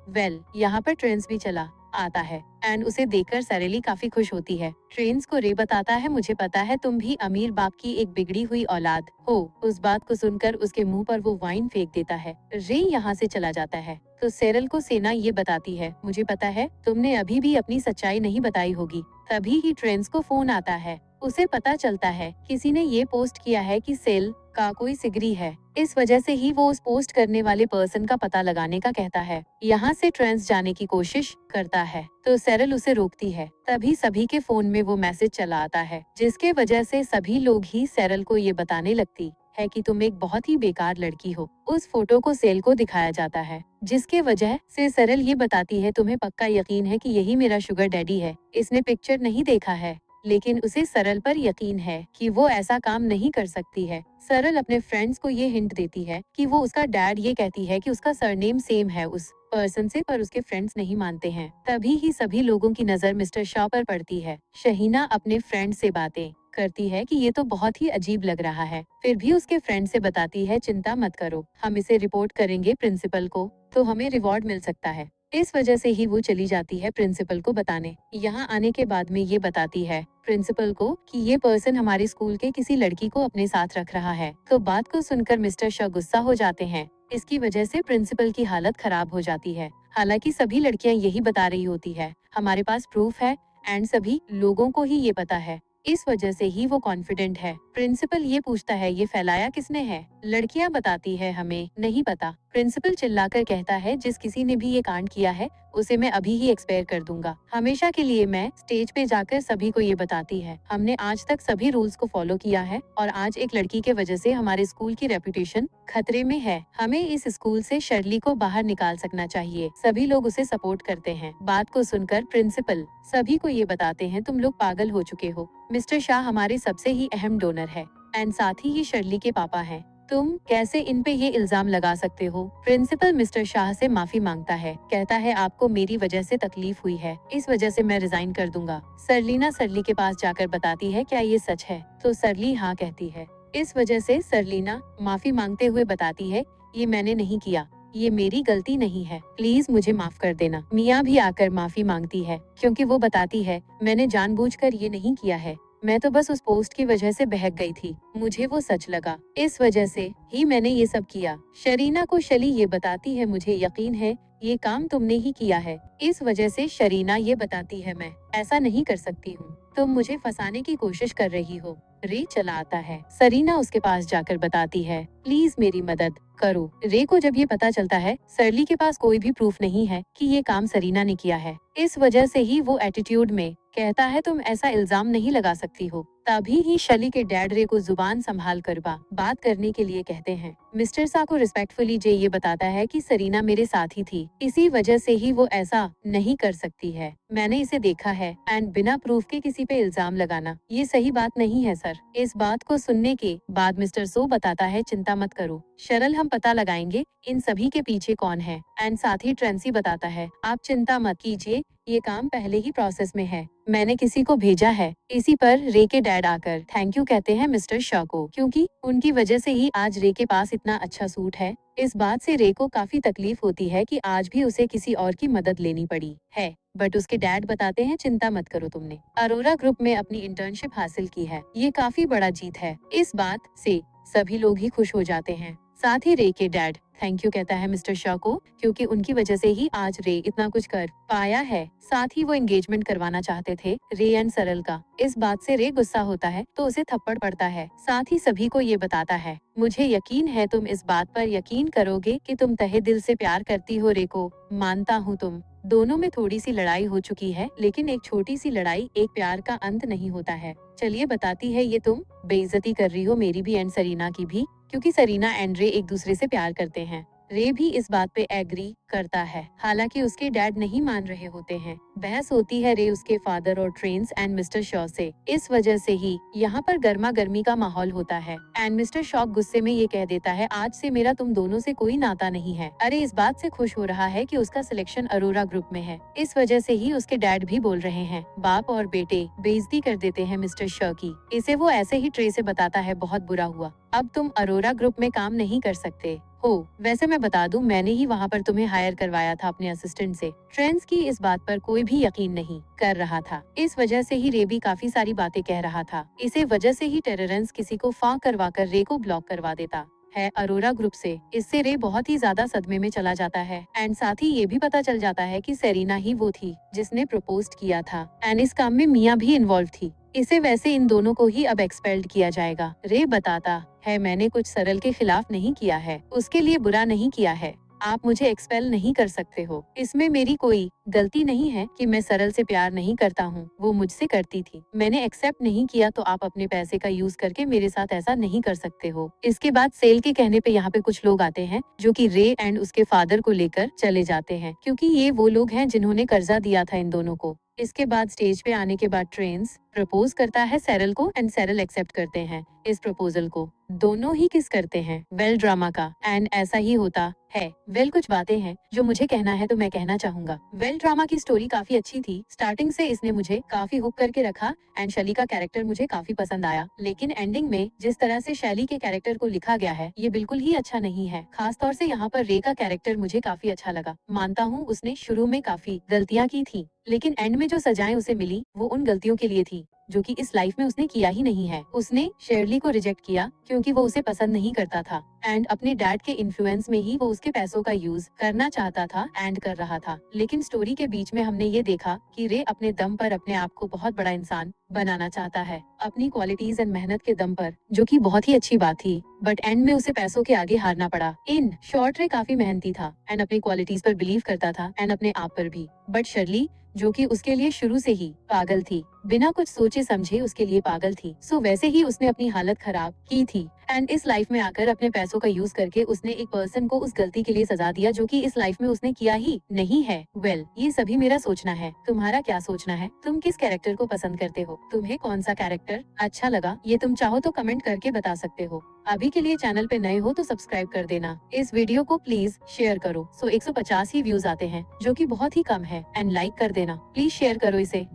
यहाँ पर ट्रेंस भी चला आता है एंड उसे देखकर सरेली काफी खुश होती है। ट्रेन्स को रे बताता है, मुझे पता है तुम भी अमीर बाप की एक बिगड़ी हुई औलाद हो। उस बात को सुनकर उसके मुंह पर वो वाइन फेंक देता है। रे यहाँ से चला जाता है तो सेरल को सेना ये बताती है, मुझे पता है तुमने अभी भी अपनी सच्चाई नहीं बताई होगी। तभी ही ट्रेन्स को फोन आता है। उसे पता चलता है किसी ने ये पोस्ट किया है कि सेल का कोई सिगरी है। इस वजह से ही वो उस पोस्ट करने वाले पर्सन का पता लगाने का कहता है। यहाँ से ट्रेंस जाने की कोशिश करता है तो सेरल उसे रोकती है। तभी सभी के फोन में वो मैसेज चला आता है, जिसके वजह से सभी लोग ही सेरल को ये बताने लगती है कि तुम एक बहुत ही बेकार लड़की हो। उस फोटो को सेल को दिखाया जाता है, जिसके वजह से सेरल ये बताती है, तुम्हें पक्का यकीन है कि यही मेरा शुगर डैडी है। इसने पिक्चर नहीं देखा है, लेकिन उसे सरल पर यकीन है कि वो ऐसा काम नहीं कर सकती है। सरल अपने फ्रेंड्स को ये हिंट देती है कि वो उसका डैड ये कहती है कि उसका सरनेम सेम है उस पर्सन से, पर उसके फ्रेंड्स नहीं मानते हैं। तभी ही सभी लोगों की नजर मिस्टर शॉ पर पड़ती है। शहीना अपने फ्रेंड से बातें करती है कि ये तो बहुत ही अजीब लग रहा है, फिर भी उसके फ्रेंड से बताती है, चिंता मत करो, हम इसे रिपोर्ट करेंगे प्रिंसिपल को, तो हमें रिवॉर्ड मिल सकता है। इस वजह से ही वो चली जाती है प्रिंसिपल को बताने। यहाँ आने के बाद में ये बताती है प्रिंसिपल को कि ये पर्सन हमारे स्कूल के किसी लड़की को अपने साथ रख रहा है। तो बात को सुनकर मिस्टर शॉ गुस्सा हो जाते हैं। इसकी वजह से प्रिंसिपल की हालत खराब हो जाती है। हालांकि सभी लड़कियां यही बता रही होती है, हमारे पास प्रूफ है एंड सभी लोगों को ही ये पता है। इस वजह से ही वो कॉन्फिडेंट है। प्रिंसिपल ये पूछता है, ये फैलाया किसने है। लड़कियां बताती है, हमें नहीं पता। प्रिंसिपल चिल्लाकर कहता है, जिस किसी ने भी ये कांड किया है उसे मैं अभी ही एक्सपायर कर दूंगा। हमेशा के लिए मैं स्टेज पे जाकर सभी को ये बताती है, हमने आज तक सभी रूल्स को फॉलो किया है और आज एक लड़की के वजह से हमारे स्कूल की रेपुटेशन खतरे में है। हमें इस स्कूल से शर्ली को बाहर निकाल सकना चाहिए। सभी लोग उसे सपोर्ट करते हैं। बात को सुनकर प्रिंसिपल सभी को ये बताते हैं, तुम लोग पागल हो चुके हो। मिस्टर शाह हमारे सबसे ही अहम डोनर है एंड साथ ही ये शर्ली के पापा हैं। तुम कैसे इन पे ये इल्जाम लगा सकते हो? प्रिंसिपल मिस्टर शाह से माफी मांगता है, कहता है आपको मेरी वजह से तकलीफ हुई है, इस वजह से मैं रिजाइन कर दूंगा। सरलीना सरली के पास जाकर बताती है, क्या ये सच है? तो सरली हाँ कहती है। इस वजह से सरलीना माफी मांगते हुए बताती है, ये मैंने नहीं किया, ये मेरी गलती नहीं है, प्लीज मुझे माफ कर देना। मिया भी आकर माफी मांगती है क्योंकि वो बताती है, मैंने जानबूझकर ये नहीं किया है, मैं तो बस उस पोस्ट की वजह से बहक गई थी, मुझे वो सच लगा, इस वजह से ही मैंने ये सब किया। शरीना को शली ये बताती है, मुझे यकीन है ये काम तुमने ही किया है। इस वजह से शरीना ये बताती है, मैं ऐसा नहीं कर सकती हूँ, तुम मुझे फंसाने की कोशिश कर रही हो। रे चला आता है। सरीना उसके पास जाकर बताती है, प्लीज मेरी मदद करो। रे को जब ये पता चलता है सरली के पास कोई भी प्रूफ नहीं है कि ये काम सरीना ने किया है, इस वजह से ही वो एटीट्यूड में कहता है, तुम ऐसा इल्जाम नहीं लगा सकती हो। तभी ही शली के डैड रे को जुबान संभाल कर बात करने के लिए कहते हैं। मिस्टर सा को रिस्पेक्टफुली जे ये बताता है कि सरीना मेरे साथ ही थी, इसी वजह से ही वो ऐसा नहीं कर सकती है, मैंने इसे देखा है एंड बिना प्रूफ के किसी पे इल्जाम लगाना ये सही बात नहीं है सर। इस बात को सुनने के बाद मिस्टर सो बताता है, चिंता मत करो शरल, हम पता लगाएंगे इन सभी के पीछे कौन है। एंड साथ ही ट्रेंसी बताता है, आप चिंता मत कीजिए, ये काम पहले ही प्रोसेस में है, मैंने किसी को भेजा है। इसी पर रे के डैड आकर थैंक यू कहते हैं मिस्टर शॉ को, क्योंकि उनकी वजह से ही आज रे के पास इतना अच्छा सूट है। इस बात से रे को काफी तकलीफ होती है कि आज भी उसे किसी और की मदद लेनी पड़ी है, बट उसके डैड बताते हैं, चिंता मत करो, तुमने अरोरा ग्रुप में अपनी इंटर्नशिप हासिल की है, ये काफी बड़ा जीत है। इस बात से सभी लोग ही खुश हो जाते हैं। साथ ही रे के डैड थैंक यू कहता है मिस्टर शॉ को, क्योंकि उनकी वजह से ही आज रे इतना कुछ कर पाया है। साथ ही वो एंगेजमेंट करवाना चाहते थे रे एंड सरल का। इस बात से रे गुस्सा होता है तो उसे थप्पड़ पड़ता है। साथ ही सभी को ये बताता है, मुझे यकीन है तुम इस बात पर यकीन करोगे कि तुम तहे दिल से प्यार करती हो रे को, मानता हूँ तुम दोनों में थोड़ी सी लड़ाई हो चुकी है, लेकिन एक छोटी सी लड़ाई एक प्यार का अंत नहीं होता है। चलिए बताती है, ये तुम बेइज्जती कर रही हो मेरी भी एंड सरीना की भी, क्योंकि सरीना एंड रे एक दूसरे से प्यार करते हैं। रे भी इस बात पे एग्री करता है, हालांकि उसके डैड नहीं मान रहे होते हैं। बहस होती है रे उसके फादर और ट्रेन्स एंड मिस्टर शॉ से, इस वजह से ही यहाँ पर गर्मा गर्मी का माहौल होता है। एंड मिस्टर शॉ गुस्से में ये कह देता है, आज से मेरा तुम दोनों से कोई नाता नहीं है। अरे इस बात से खुश हो रहा है कि उसका सिलेक्शन अरोरा ग्रुप में है, इस वजह से ही उसके डैड भी बोल रहे हैं, बाप और बेटे बेइज्जती कर देते हैं मिस्टर शॉ की। इसे वो ऐसे ही ट्रे से बताता है, बहुत बुरा हुआ, अब तुम अरोरा ग्रुप में काम नहीं कर सकते हो। वैसे मैं बता दूं, मैंने ही वहाँ पर तुम्हें हायर करवाया था अपने असिस्टेंट से। ट्रेंड्स की इस बात पर कोई भी यकीन नहीं कर रहा था, इस वजह से ही रे भी काफी सारी बातें कह रहा था। इसे वजह से ही टेररेंस किसी को फां करवा कर रे को ब्लॉक करवा देता है अरोरा ग्रुप से। इससे रे बहुत ही ज्यादा सदमे में चला जाता है। एंड साथ ही ये भी पता चल जाता है कि सेरीना ही वो थी जिसने प्रपोज किया था एंड इस काम में मिया भी इन्वॉल्व थी। इसे वैसे इन दोनों को ही अब एक्सपेल्ड किया जाएगा। रे बताता है, मैंने कुछ सरल के खिलाफ नहीं किया है, उसके लिए बुरा नहीं किया है, आप मुझे एक्सपेल नहीं कर सकते हो। इसमें मेरी कोई गलती नहीं है कि मैं सरल से प्यार नहीं करता हूँ, वो मुझसे करती थी, मैंने एक्सेप्ट नहीं किया, तो आप अपने पैसे का यूज करके मेरे साथ ऐसा नहीं कर सकते हो। इसके बाद सेल के कहने पे यहाँ पे कुछ लोग आते हैं जो कि रे एंड उसके फादर को लेकर चले जाते हैं, क्योंकि ये वो लोग हैं जिन्होंने कर्जा दिया था इन दोनों को। इसके बाद स्टेज पे आने के बाद ट्रेन्स प्रपोज करता है सैरल को एंड सैरल एक्सेप्ट करते हैं इस प्रपोजल को। दोनों ही किस करते हैं, वेल ड्रामा का, एंड ऐसा ही होता है। वेल कुछ बातें हैं जो मुझे कहना है तो मैं कहना चाहूंगा। वेल ड्रामा की स्टोरी काफी अच्छी थी, स्टार्टिंग से इसने मुझे काफी हुक करके रखा एंड शैली का कैरेक्टर मुझे काफी पसंद आया, लेकिन एंडिंग में जिस तरह से शैली के कैरेक्टर को लिखा गया है ये बिल्कुल ही अच्छा नहीं है। खास तौर से यहाँ पर रे का कैरेक्टर मुझे काफी अच्छा लगा। मानता हूँ उसने शुरू में काफी गलतियाँ की थी, लेकिन एंड में जो सजाएं उसे मिली वो उन गलतियों के लिए थी जो कि इस लाइफ में उसने किया ही नहीं है। उसने शेरली को रिजेक्ट किया क्योंकि वो उसे पसंद नहीं करता था। एंड अपने डैड के इन्फ्लुएंस में ही वो उसके पैसों का यूज करना चाहता था एंड कर रहा था। लेकिन स्टोरी के बीच में हमने ये देखा कि रे अपने दम पर अपने आप को बहुत बड़ा इंसान बनाना चाहता है, अपनी क्वालिटीज एंड मेहनत के दम पर, जो कि बहुत ही अच्छी बात थी। बट एंड में उसे पैसों के आगे हारना पड़ा। इन शॉर्ट रे काफी मेहनती था एंड अपनी क्वालिटीज पर बिलीव करता था एंड अपने आप पर भी। बट शर्ली, जो कि उसके लिए शुरू से ही पागल थी, बिना कुछ सोचे समझे उसके लिए पागल थी। सो वैसे ही उसने अपनी हालत खराब की थी एंड इस लाइफ में आकर अपने पैसों का यूज करके उसने एक पर्सन को उस गलती के लिए सजा दिया जो कि इस लाइफ में उसने किया ही नहीं है। वेल, ये सभी मेरा सोचना है, तुम्हारा क्या सोचना है? तुम किस कैरेक्टर को पसंद करते हो? तुम्हें कौन सा कैरेक्टर अच्छा लगा? ये तुम चाहो तो कमेंट करके बता सकते हो। अभी के लिए चैनल पे नए हो तो सब्सक्राइब कर देना। इस वीडियो को प्लीज शेयर करो। 150 ही व्यूज आते हैं, जो कि बहुत ही कम है, एंड लाइक कर देना। प्लीज शेयर करो इसे,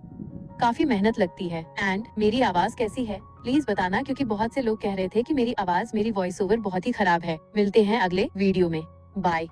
काफी मेहनत लगती है। एंड मेरी आवाज कैसी है प्लीज बताना, क्योंकि बहुत से लोग कह रहे थे कि मेरी आवाज, मेरी वॉइस ओवर बहुत ही खराब है। मिलते हैं अगले वीडियो में, बाय।